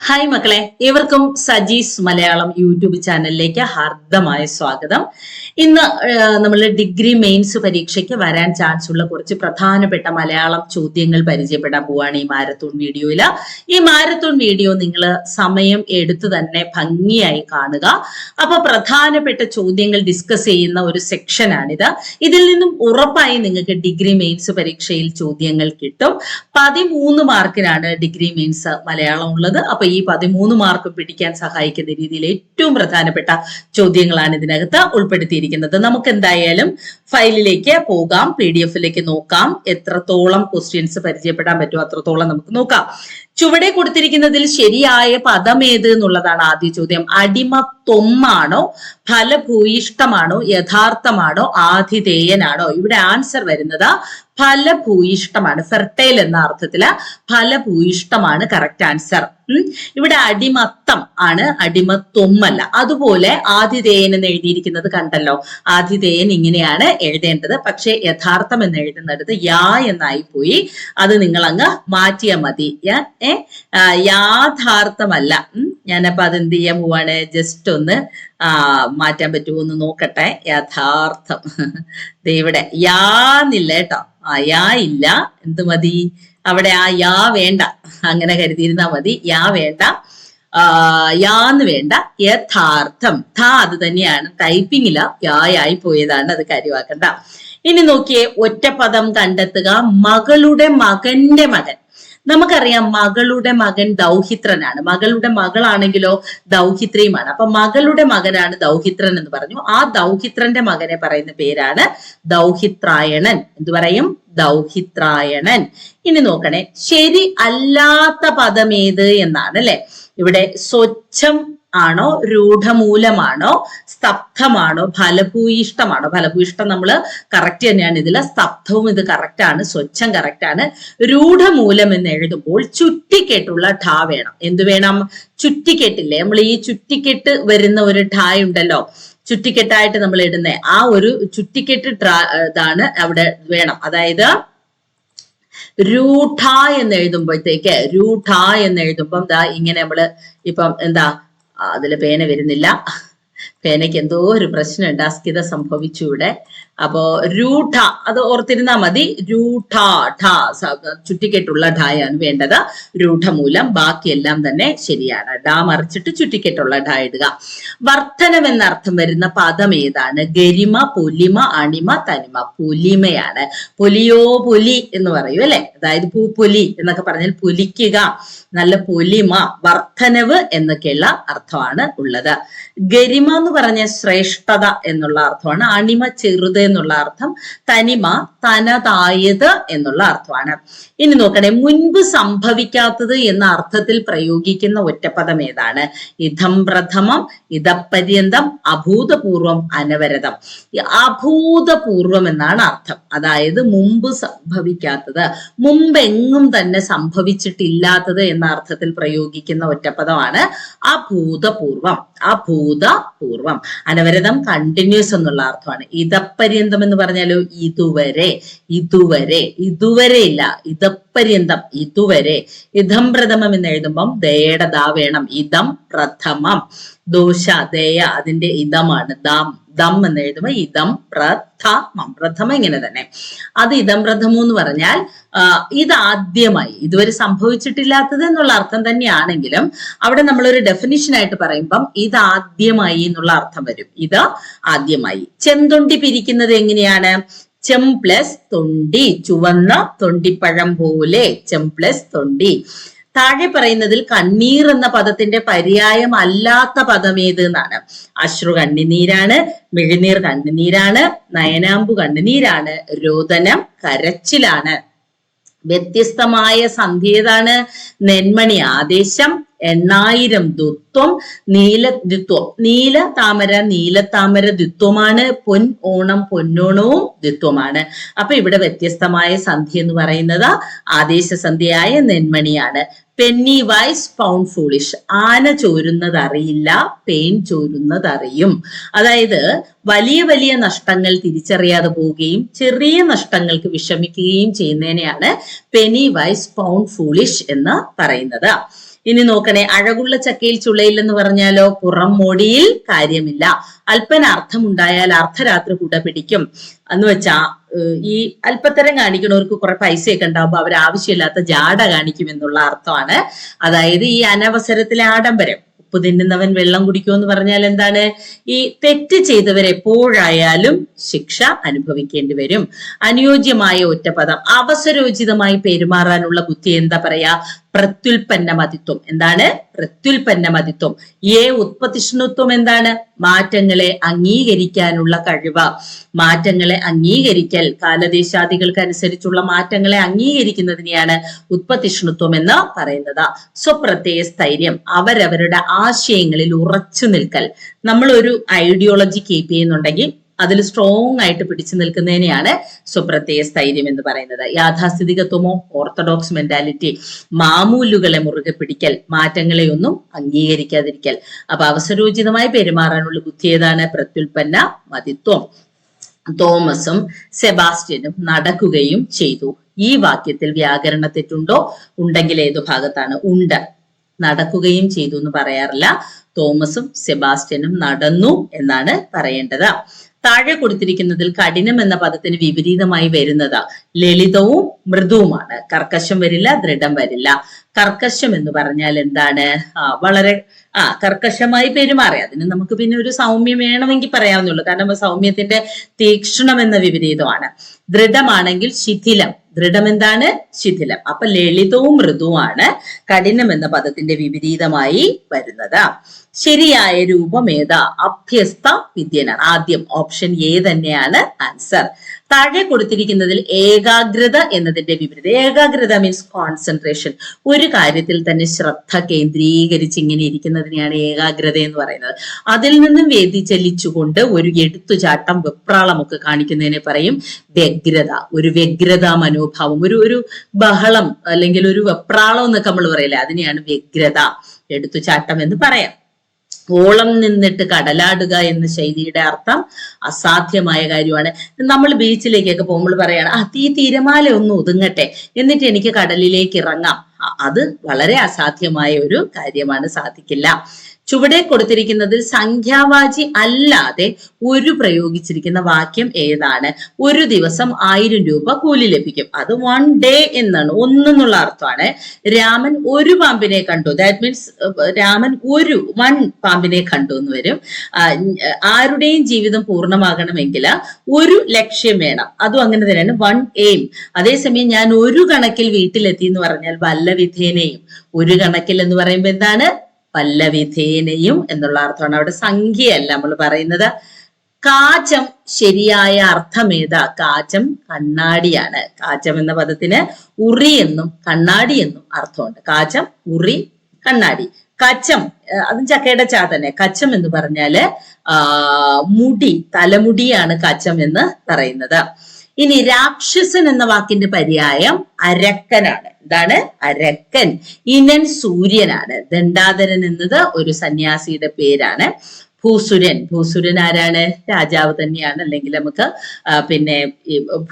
Hi മക്കളെ, ഏവർക്കും Saji's Malayalam YouTube ചാനലിലേക്ക് ഹാർദമായ സ്വാഗതം. ഇന്ന് നമ്മൾ ഡിഗ്രി മെയിൻസ് പരീക്ഷയ്ക്ക് വരാൻ ചാൻസ് ഉള്ള കുറച്ച് പ്രധാനപ്പെട്ട മലയാളം ചോദ്യങ്ങൾ പരിചയപ്പെടാൻ പോവാണ് ഈ മാരത്തോൺ വീഡിയോയിൽ. ഈ മാരത്തോൺ വീഡിയോ നിങ്ങൾ സമയം എടുത്തു തന്നെ ഭംഗിയായി കാണുക. അപ്പൊ പ്രധാനപ്പെട്ട ചോദ്യങ്ങൾ ഡിസ്കസ് ചെയ്യുന്ന ഒരു സെക്ഷനാണിത്. ഇതിൽ നിന്നും ഉറപ്പായി നിങ്ങൾക്ക് ഡിഗ്രി മെയിൻസ് പരീക്ഷയിൽ ചോദ്യങ്ങൾ കിട്ടും. 13 മാർക്കിനാണ് ഡിഗ്രി മെയിൻസ് മലയാളം ഉള്ളത്. അപ്പൊ ഈ 13 മാർക്ക് പിടിക്കാൻ സഹായിക്കുന്ന രീതിയിൽ ഏറ്റവും പ്രധാനപ്പെട്ട ചോദ്യങ്ങളാണ് ഇതിനകത്ത് ഉൾപ്പെടുത്തിയിരിക്കുന്നത്. നമുക്ക് എന്തായാലും ഫയലിലേക്ക് പോകാം, PDF നോക്കാം. എത്രത്തോളം ക്വസ്റ്റ്യൻസ് പരിചയപ്പെടാൻ പറ്റുമോ അത്രത്തോളം നമുക്ക് നോക്കാം. ചുവടെ കൊടുത്തിരിക്കുന്നതിൽ ശരിയായ പദം ഏത് എന്നുള്ളതാണ് ആദ്യ ചോദ്യം. അടിമത്വമാണോ, ഫലഭൂയിഷ്ടമാണോ, യഥാർത്ഥമാണോ, ആതിഥേയനാണോ? ഇവിടെ ആൻസർ വരുന്നത് ഫലഭൂയിഷ്ടമാണ്. ഫെർട്ടൈൽ എന്ന അർത്ഥത്തില് ഫലഭൂയിഷ്ടമാണ് കറക്റ്റ് ആൻസർ. ഇവിടെ അടിമത്തം ആണ്, അടിമത്വമല്ല. അതുപോലെ ആതിഥേയൻ എന്ന് എഴുതിയിരിക്കുന്നത് കണ്ടല്ലോ. ആതിഥേയൻ ഇങ്ങനെയാണ് എഴുതേണ്ടത്, പക്ഷെ യഥാർത്ഥം എന്ന് എഴുതുന്നിടത്ത് യാ എന്നായി പോയി. അത് നിങ്ങൾ അങ്ങ് മാറ്റിയാൽ മതി. യാഥാർത്ഥമല്ല. ഞാനപ്പോ അതെന്ത് ചെയ്യാൻ പോവാണ്, ജസ്റ്റ് ഒന്ന് മാറ്റാൻ പറ്റുമോ എന്ന് നോക്കട്ടെ. യഥാർത്ഥം ഇവിടെ യാന്നില്ല കേട്ടോ. യാ ഇല്ല, എന്ത് മതി അവിടെ? യാ വേണ്ട, അങ്ങനെ കരുതിയിരുന്നാ മതി. യാ വേണ്ട, യാന്ന് വേണ്ട. യഥാർത്ഥം അത് തന്നെയാണ്. ടൈപ്പിങ്ങില യായി പോയതാണ്, അത് കാര്യമാക്കണ്ട. ഇനി നോക്കിയേ, ഒറ്റപ്പദം കണ്ടെത്തുക. മകളുടെ മകന്റെ മകൻ. നമുക്കറിയാം മകളുടെ മകൻ ദൗഹിത്രനാണ്. മകളുടെ മകളാണെങ്കിലോ ദൗഹിത്രിയുമാണ്. അപ്പൊ മകളുടെ മകനാണ് ദൗഹിത്രൻ എന്ന് പറഞ്ഞു. ആ ദൗഹിത്രന്റെ മകനെ പറയുന്ന പേരാണ് ദൗഹിത്രായണൻ. എന്തു പറയും? ദൗഹിത്രായണൻ. ഇനി നോക്കണേ, ശരി അല്ലാത്ത പദം ഏത് എന്നാണ് അല്ലെ. ഇവിടെ സ്വച്ഛം ആണോ, രൂഢമൂലമാണോ, സ്തബ്ധമാണോ, ഫലഭൂയിഷ്ടമാണോ? ഫലഭൂയിഷ്ടം നമ്മൾ കറക്റ്റ് തന്നെയാണ് ഇതില്. സ്തബ്ധവും ഇത് കറക്റ്റ് ആണ്. സ്വച്ഛം കറക്റ്റ് ആണ്. രൂഢമൂലം എന്ന് എഴുതുമ്പോൾ ചുറ്റിക്കെട്ടുള്ള ഠ വേണം. എന്ത് വേണം? ചുറ്റിക്കെട്ടില്ലേ, നമ്മൾ ഈ ചുറ്റിക്കെട്ട് വരുന്ന ഒരു ഠ ഉണ്ടല്ലോ, ചുറ്റിക്കെട്ടായിട്ട് നമ്മൾ ഇടുന്ന ആ ഒരു ചുറ്റിക്കെട്ട് ഇതാണ് അവിടെ വേണം. അതായത് രൂഢ എന്ന് എഴുതുമ്പോഴത്തേക്ക്, രൂഢ എന്ന് എഴുതുമ്പം ഇങ്ങനെ നമ്മള് ഇപ്പം എന്താ, അതില് പേന വരുന്നില്ല. പേനയ്ക്ക് എന്തോ ഒരു പ്രശ്നമുണ്ട്, അസ്ഥിത സംഭവിച്ചു ഇവിടെ. അപ്പോ രൂഢ അത് ഓർത്തിരുന്നാ മതി. രൂഢ ചുറ്റിക്കെട്ടുള്ള ഢായാണ് വേണ്ടത്. രൂഢമൂലം, ബാക്കിയെല്ലാം തന്നെ ശരിയാണ്. ഡാ മറിച്ചിട്ട് ചുറ്റിക്കെട്ടുള്ള ഢ ഇടുക. വർധനം എന്നർത്ഥം വരുന്ന പദം ഏതാണ്? ഗരിമ, പൊലിമ, അണിമ, തനിമ. പൊലിമയാണ്. പൊലിയോ പൊലി എന്ന് പറയൂ അല്ലെ. അതായത് പൂപ്പൊലി എന്നൊക്കെ പറഞ്ഞാൽ പൊലിക്കുക, നല്ല പൊലിമ, വർധനവ് എന്നൊക്കെയുള്ള അർത്ഥമാണ് ഉള്ളത്. ഗരിമ എന്ന് പറഞ്ഞ ശ്രേഷ്ഠത എന്നുള്ള അർത്ഥമാണ്. അണിമ ചെറുത് എന്നുള്ള അർത്ഥം. തനിമ തനതായത് എന്നുള്ള അർത്ഥമാണ്. ഇനി നോക്കണേ, മുൻപ് സംഭവിക്കാത്തത് എന്ന അർത്ഥത്തിൽ പ്രയോഗിക്കുന്ന ഒറ്റപ്പദം ഏതാണ്? ഇതം പ്രഥമം, ഇതപര്യന്തം, അഭൂതപൂർവം, അനവരതം. അഭൂതപൂർവം എന്നാണ് അർത്ഥം. അതായത് മുമ്പ് സംഭവിക്കാത്തത്, മുമ്പെങ്ങും തന്നെ സംഭവിച്ചിട്ടില്ലാത്തത് എന്ന അർത്ഥത്തിൽ പ്രയോഗിക്കുന്ന ഒറ്റപ്പദമാണ് അഭൂതപൂർവം. അഭൂതപൂർവം. അനവരതം കണ്ടിന്യൂസ് എന്നുള്ള അർത്ഥമാണ്. ഇതപര്യന്തം എന്ന് പറഞ്ഞാലോ ഇതുവരെ, ഇതുവരെ, ഇതുവരെ ഇല്ല, ഇതപര്യന്തം, ഇതുവരെ. ഇതം പ്രഥമം എന്ന് എഴുതുമ്പം ദയയുടെ ദാ വേണം. ഇതം പ്രഥമം. ദോശ, ദയ അതിന്റെ ഇതമാണ്. ദം എന്ന് എഴുതുമ്പോ ഇതം പ്രഥമം. പ്രഥമം ഇങ്ങനെ തന്നെ. അത് ഇതം പ്രഥമം എന്ന് പറഞ്ഞാൽ ഇതാദ്യമായി, ഇതുവരെ സംഭവിച്ചിട്ടില്ലാത്തത് എന്നുള്ള അർത്ഥം തന്നെയാണെങ്കിലും അവിടെ നമ്മളൊരു ഡെഫിനിഷൻ ആയിട്ട് പറയുമ്പം ഇതാദ്യമായി എന്നുള്ള അർത്ഥം വരും. ഇത് ആദ്യമായി. ചെന്തൊണ്ടി പിരിക്കുന്നത് എങ്ങനെയാണ്? ചെം പ്ലസ് തൊണ്ടി. ചുവന്ന തൊണ്ടിപ്പഴം പോലെ. ചെം പ്ലസ് തൊണ്ടി. താഴെ പറയുന്നതിൽ കണ്ണീർ എന്ന പദത്തിന്റെ പര്യായം അല്ലാത്ത പദം ഏത് എന്നാണ്? അശ്രു കണ്ണുനീരാണ്, മിഴിനീർ കണ്ണുനീരാണ്, നയനാമ്പു കണ്ണുനീരാണ്, രോദനം കരച്ചിലാണ്. വ്യത്യസ്തമായ സന്ധ്യ ഏതാണ്? നെന്മണി ആദേശം, 8000 ദ്വിത്വം, നീലദ്വിത്വം. നീല താമര നീലത്താമര ദ്വിത്വമാണ്. പൊൻ ഓണം പൊന്നോണവും ദ്വിത്വമാണ്. അപ്പൊ ഇവിടെ വ്യത്യസ്തമായ സന്ധ്യ എന്ന് പറയുന്നത് ആദേശസന്ധ്യയായ നെന്മണിയാണ്. Penny wise pound foolish. ആന ചോരുന്നത് അറിയില്ല, പേൻ ചോരുന്നത് അറിയും. അതായത് വലിയ വലിയ നഷ്ടങ്ങൾ തിരിച്ചറിയാതെ പോവുകയും ചെറിയ നഷ്ടങ്ങൾക്ക് വിഷമിക്കുകയും ചെയ്യുന്നതിനെയാണ് പെനി വൈസ് പൗണ്ട് ഫൂളിഷ് എന്ന് പറയുന്നത്. ഇനി നോക്കണേ, അഴകുള്ള ചക്കയിൽ ചുളയിൽ എന്ന് പറഞ്ഞാലോ പുറം മോടിയിൽ കാര്യമില്ല. അല്പന അർത്ഥമുണ്ടായാൽ അർദ്ധരാത്രി കൂട പിടിക്കും എന്ന് വെച്ചാ ഈ അല്പത്തരം കാണിക്കുന്നവർക്ക് കുറെ പൈസയൊക്കെ ഉണ്ടാവുമ്പോ അവർ ആവശ്യമില്ലാത്ത ജാട കാണിക്കും എന്നുള്ള അർത്ഥമാണ്. അതായത് ഈ അനവസരത്തിലെ ആഡംബരം. ഉപ്പ് തിന്നുന്നവൻ വെള്ളം കുടിക്കുമെന്ന് പറഞ്ഞാൽ എന്താണ്? ഈ തെറ്റ് ചെയ്തവരെപ്പോഴായാലും ശിക്ഷ അനുഭവിക്കേണ്ടി വരും. അനുയോജ്യമായ ഒറ്റപ്പദം, അവസരോചിതമായി പെരുമാറാനുള്ള ബുദ്ധി എന്താ പറയാ? പ്രത്യുൽപ്പന്നമതിത്വം. എന്താണ്? പ്രത്യുൽപ്പന്നമതിത്വം. ഉത്പത്തിഷ്ണുത്വം എന്താണ്? മാറ്റങ്ങളെ അംഗീകരിക്കാനുള്ള കഴിവ്. മാറ്റങ്ങളെ അംഗീകരിക്കൽ, കാലദേശാദികൾക്ക് അനുസരിച്ചുള്ള മാറ്റങ്ങളെ അംഗീകരിക്കുന്നതിനെയാണ് ഉത്പത്തിഷ്ണുത്വം എന്ന് പറയുന്നത്. സ്വപ്രത്യയ സ്ഥൈര്യം, അവരവരുടെ ആശയങ്ങളിൽ ഉറച്ചു നിൽക്കൽ. നമ്മൾ ഒരു ഐഡിയോളജി കീപ്പ് ചെയ്യുന്നുണ്ടെങ്കിൽ അതിൽ സ്ട്രോങ് ആയിട്ട് പിടിച്ചു നിൽക്കുന്നതിനെയാണ് സ്വപ്രത്യയ സ്ഥൈര്യം എന്ന് പറയുന്നത്. യാഥാസ്ഥിതികത്വമോ ഓർത്തഡോക്സ് മെന്റാലിറ്റി, മാമൂലുകളെ മുറുകെ പിടിക്കൽ, മാറ്റങ്ങളെ ഒന്നും അംഗീകരിക്കാതിരിക്കൽ. അപ്പൊ അവസരോചിതമായി പെരുമാറാനുള്ള ബുദ്ധി ഏതാണ്? പ്രത്യുൽപ്പന്ന മതിത്വം. തോമസും സെബാസ്റ്റ്യനും നടക്കുകയും ചെയ്തു. ഈ വാക്യത്തിൽ വ്യാകരണ തെറ്റുണ്ടോ? ഉണ്ടെങ്കിൽ ഏതു ഭാഗത്താണ്? ഉണ്ട്. നടക്കുകയും ചെയ്തു എന്ന് പറയാറില്ല. തോമസും സെബാസ്റ്റ്യനും നടന്നു എന്നാണ് പറയേണ്ടത്. താഴെ കൊടുത്തിരിക്കുന്നതിൽ കഠിനം എന്ന പദത്തിന് വിപരീതമായി വരുന്നത് ലളിതവും മൃദുവുമാണ്. കർക്കശം വരില്ല, ദൃഢം വരില്ല. കർക്കശം എന്ന് പറഞ്ഞാൽ എന്താണ്? വളരെ കർക്കശമായി പെരുമാറി. അതിന് നമുക്ക് പിന്നെ ഒരു സൗമ്യം വേണമെങ്കിൽ പറയാവുന്നുള്ളൂ. കാരണം സൗമ്യത്തിന്റെ തീക്ഷ്ണം എന്ന വിപരീതമാണ്. ദൃഢമാണെങ്കിൽ ശിഥിലം. ദൃഢം എന്താണ്? ശിഥിലം. അപ്പൊ ലളിതവും മൃദുവാണ് കഠിനം എന്ന പദത്തിന്റെ വിപരീതമായി വരുന്നത്. ശരിയായ രൂപം ഏതാ? അഭ്യസ്ത വിദ്യനാണ്. ആദ്യം ഓപ്ഷൻ എ തന്നെയാണ് ആൻസർ. താഴെ കൊടുത്തിരിക്കുന്നതിൽ ഏകാഗ്രത എന്നതിന്റെ വിപരീതം. ഏകാഗ്രത മീൻസ് കോൺസെൻട്രേഷൻ. ഒരു കാര്യത്തിൽ തന്നെ ശ്രദ്ധ കേന്ദ്രീകരിച്ച് ഇങ്ങനെ ഇരിക്കുന്നതിനെയാണ് ഏകാഗ്രത എന്ന് പറയുന്നത്. അതിൽ നിന്നും വ്യതിചലിച്ചുകൊണ്ട് ഒരു എടുത്തുചാട്ടം വെപ്രാളമൊക്കെ കാണിക്കുന്നതിനെ പറയും വ്യഗ്രത. ഒരു വ്യഗ്രതാ മനോഭാവം, ഒരു ബഹളം അല്ലെങ്കിൽ ഒരു വെപ്രാളം എന്നൊക്കെ നമ്മൾ പറയില്ലേ, അതിനെയാണ് വ്യഗ്രത, എടുത്തുചാട്ടം എന്ന് പറയാം. ഓളം നിന്നിട്ട് കടലാടുക എന്ന ശൈലിയുടെ അർത്ഥം അസാധ്യമായ കാര്യമാണ്. നമ്മൾ ബീച്ചിലേക്കൊക്കെ പോകുമ്പോൾ പറയാണ് ഈ തിരമാല ഒന്ന് ഒതുങ്ങട്ടെ എന്നിട്ട് എനിക്ക് കടലിലേക്ക് ഇറങ്ങാം. അത് വളരെ അസാധ്യമായ ഒരു കാര്യമാണ്, സാധിക്കില്ല. ചുവടെ കൊടുത്തിരിക്കുന്നതിൽ സംഖ്യാവാചി അല്ലാതെ ഒരു പ്രയോഗിച്ചിരിക്കുന്ന വാക്യം ഏതാണ്? ഒരു ദിവസം 1000 രൂപ കൂലി ലഭിക്കും. അത് 1 ഡേ എന്നാണ്, ഒന്നെന്നുള്ള അർത്ഥമാണ്. രാമൻ ഒരു പാമ്പിനെ കണ്ടു. ദാറ്റ് മീൻസ് രാമൻ വൺ പാമ്പിനെ കണ്ടു എന്ന് വരും. ആരുടെയും ജീവിതം പൂർണ്ണമാകണമെങ്കിൽ ഒരു ലക്ഷ്യം വേണം. അതും അങ്ങനെ തന്നെയാണ്, 1 എയിം. അതേസമയം ഞാൻ ഒരു കണക്കിൽ വീട്ടിലെത്തി എന്ന് പറഞ്ഞാൽ വല്ലവിധേനയും. ഒരു കണക്കിൽ എന്ന് പറയുമ്പോൾ എന്താണ്? വല്ലവിധേനയും എന്നുള്ള അർത്ഥമാണ്. അവിടെ സംഖ്യയല്ല നമ്മൾ പറയുന്നത്. കാചം ശരിയായ അർത്ഥം ഏതാ? കാചം കണ്ണാടിയാണ്. കാചം എന്ന പദത്തിന് ഉറി എന്നും കണ്ണാടി എന്നും അർത്ഥമുണ്ട്. കാചം, ഉറി, കണ്ണാടി. കച്ചം, അതും ചക്കയുടെ ചാ തന്നെ. കച്ചം എന്ന് പറഞ്ഞാല് മുടി, തലമുടിയാണ് കച്ചം എന്ന് പറയുന്നത്. ഇനി രാക്ഷസൻ എന്ന വാക്കിന്റെ പര്യായം അരക്കനാണ്. എന്താണ്? അരക്കൻ. ഇനൻ സൂര്യനാണ്. ദണ്ഡാധരൻ എന്നത് ഒരു സന്യാസിയുടെ പേരാണ്. ഭൂസുരൻ ആരാണ്? രാജാവ് തന്നെയാണ്. അല്ലെങ്കിൽ നമുക്ക് പിന്നെ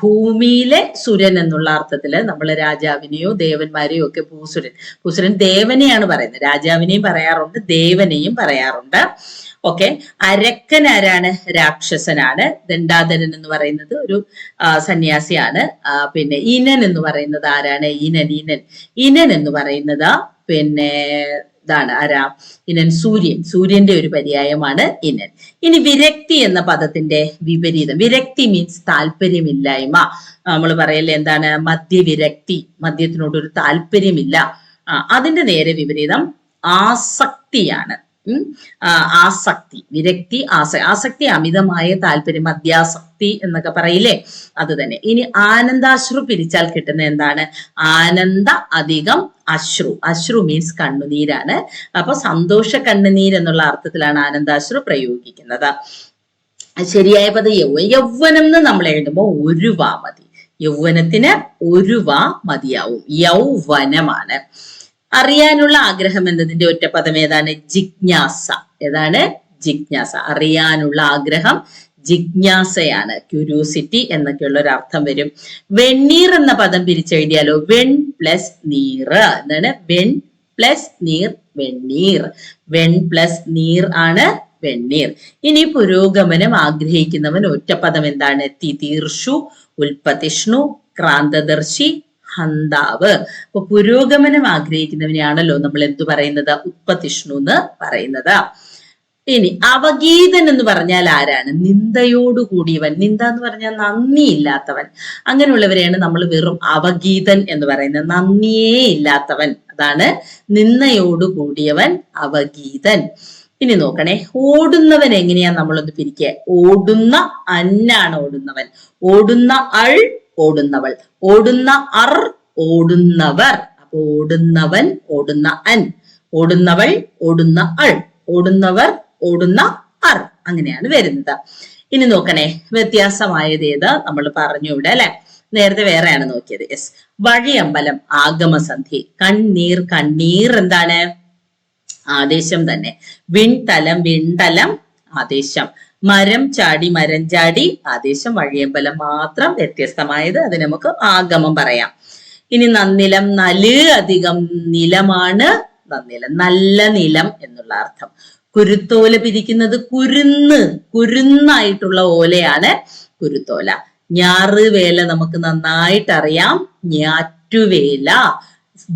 ഭൂമിയിലെ സുരൻ എന്നുള്ള അർത്ഥത്തില് നമ്മൾ രാജാവിനെയോ ദേവന്മാരെയോ ഒക്കെ ഭൂസുരൻ ദേവനെയാണ് പറയുന്നത്. രാജാവിനെയും പറയാറുണ്ട്, ദേവനെയും പറയാറുണ്ട്. ഓക്കെ. അരക്കൻ ആരാണ്? രാക്ഷസനാണ്. ദണ്ഡാധരൻ എന്ന് പറയുന്നത് ഒരു സന്യാസിയാണ്. പിന്നെ ഇനൻ എന്ന് പറയുന്നത് ആരാണ്? ഇനൻ എന്ന് പറയുന്നത് പിന്നെ ഇതാണ് ആരാ? ഇനൻ സൂര്യന്റെ ഒരു പര്യായമാണ് ഇനൻ. ഇനി വിരക്തി എന്ന പദത്തിന്റെ വിപരീതം. വിരക്തി മീൻസ് താല്പര്യമില്ലായ്മ. നമ്മൾ പറയല്ലേ എന്താണ്? മദ്യവിരക്തി, മദ്യത്തിനോടൊരു താല്പര്യമില്ല. അതിന്റെ നേരെ വിപരീതം ആസക്തിയാണ്. ആസക്തി, വിരക്തി, ആസക്തി അമിതമായ താല്പര്യം, മദ്യാസക്തി എന്നൊക്കെ പറയില്ലേ, അത് തന്നെ. ഇനി ആനന്ദാശ്രു പിരിച്ചാൽ കിട്ടുന്ന എന്താണ്? ആനന്ദ അധികം അശ്രു. അശ്രു മീൻസ് കണ്ണുനീരാണ്. അപ്പൊ സന്തോഷ കണ്ണുനീർ എന്നുള്ള അർത്ഥത്തിലാണ് ആനന്ദാശ്രു പ്രയോഗിക്കുന്നത്. ശരിയായ പദം യൗവനം എന്ന് നമ്മൾ എഴുതുമ്പോൾ 1 വാ മതി. യൗവനത്തിന് 1 വാ മതിയാവും. യൗവനമാണ്. അറിയാനുള്ള ആഗ്രഹം എന്നതിന്റെ ഒറ്റപ്പദം ഏതാണ്? ജിജ്ഞാസ. ഏതാണ്? ജിജ്ഞാസ. അറിയാനുള്ള ആഗ്രഹം ജിജ്ഞാസയാണ്. ക്യൂരിയോസിറ്റി എന്നൊക്കെയുള്ള ഒരു അർത്ഥം വരും. വെണ്ണീർ എന്ന പദം പിരിച്ചെഴുതിയാലോ? വെൺ പ്ലസ് നീർ. എന്താണ്? വെൺ പ്ലസ് നീർ വെണ്ണീർ. വെൺ പ്ലസ് നീർ ആണ് വെണ്ണീർ. ഇനി പുരോഗമനം ആഗ്രഹിക്കുന്നവൻ ഒറ്റപ്പദം എന്താണ്? തിതീർഷു, ഉൽപ്പതിഷ്ണു, ക്രാന്തദർശി, ഹന്താവ്. അപ്പൊ പുരോഗമനം ആഗ്രഹിക്കുന്നവനെയാണല്ലോ നമ്മൾ എന്തു പറയുന്നത്? ഉത്പതിഷ്ണു എന്ന് പറയുന്നത്. ഇനി അവഗീതൻ എന്ന് പറഞ്ഞാൽ ആരാണ്? നിന്ദയോട് കൂടിയവൻ. നിന്ദ എന്ന് പറഞ്ഞാൽ നന്ദിയില്ലാത്തവൻ. അങ്ങനെയുള്ളവരെയാണ് നമ്മൾ വെറും അവഗീതൻ എന്ന് പറയുന്നത്. നന്ദിയേ ഇല്ലാത്തവൻ, അതാണ് നിന്ദയോട് കൂടിയവൻ അവഗീതൻ. ഇനി നോക്കണേ, ഓടുന്നവൻ എങ്ങനെയാ നമ്മളൊന്ന് പിരിക്കുക? ഓടുന്ന അന്നാണ് ഓടുന്നവൻ. ഓടുന്ന അൾ ഓടുന്നവൾ. ഓടുന്ന അർ ഓടുന്നവർ. അപ്പൊ ഓടുന്നവൻ, ഓടുന്ന അൻ, ഓടുന്നവൾ, ഓടുന്ന അൾ, ഓടുന്നവർ, ഓടുന്ന അർ, അങ്ങനെയാണ് വരുന്നത്. ഇനി നോക്കണേ, വ്യത്യാസമായത് ഏത് നമ്മൾ പറഞ്ഞു ഇവിടെ അല്ലെ. നേരത്തെ വേറെയാണ് നോക്കിയത്. യെസ്, വഴിയമ്പലം ആഗമസന്ധി. കണ്ണീർ കണ്ണീർ എന്താണ്? ആദേശം തന്നെ. വിൺതലം വിൺതലം ആദേശം. മരം ചാടി മരം ചാടി ആദേശം. വഴിയമ്പലം മാത്രം വ്യത്യസ്തമായത്, അത് നമുക്ക് ആഗമം പറയാം. ഇനി നന്നിലം, നല് അധികം നിലമാണ് നന്നിലം, നല്ല നിലം എന്നുള്ള അർത്ഥം. കുരുത്തോല പിരിക്കുന്നത് കുരുന്ന്, കുരുന്നായിട്ടുള്ള ഓലയാണ് കുരുത്തോല. ഞാറ് വേല നമുക്ക് നന്നായിട്ട് അറിയാം. ഞാറ്റുവേല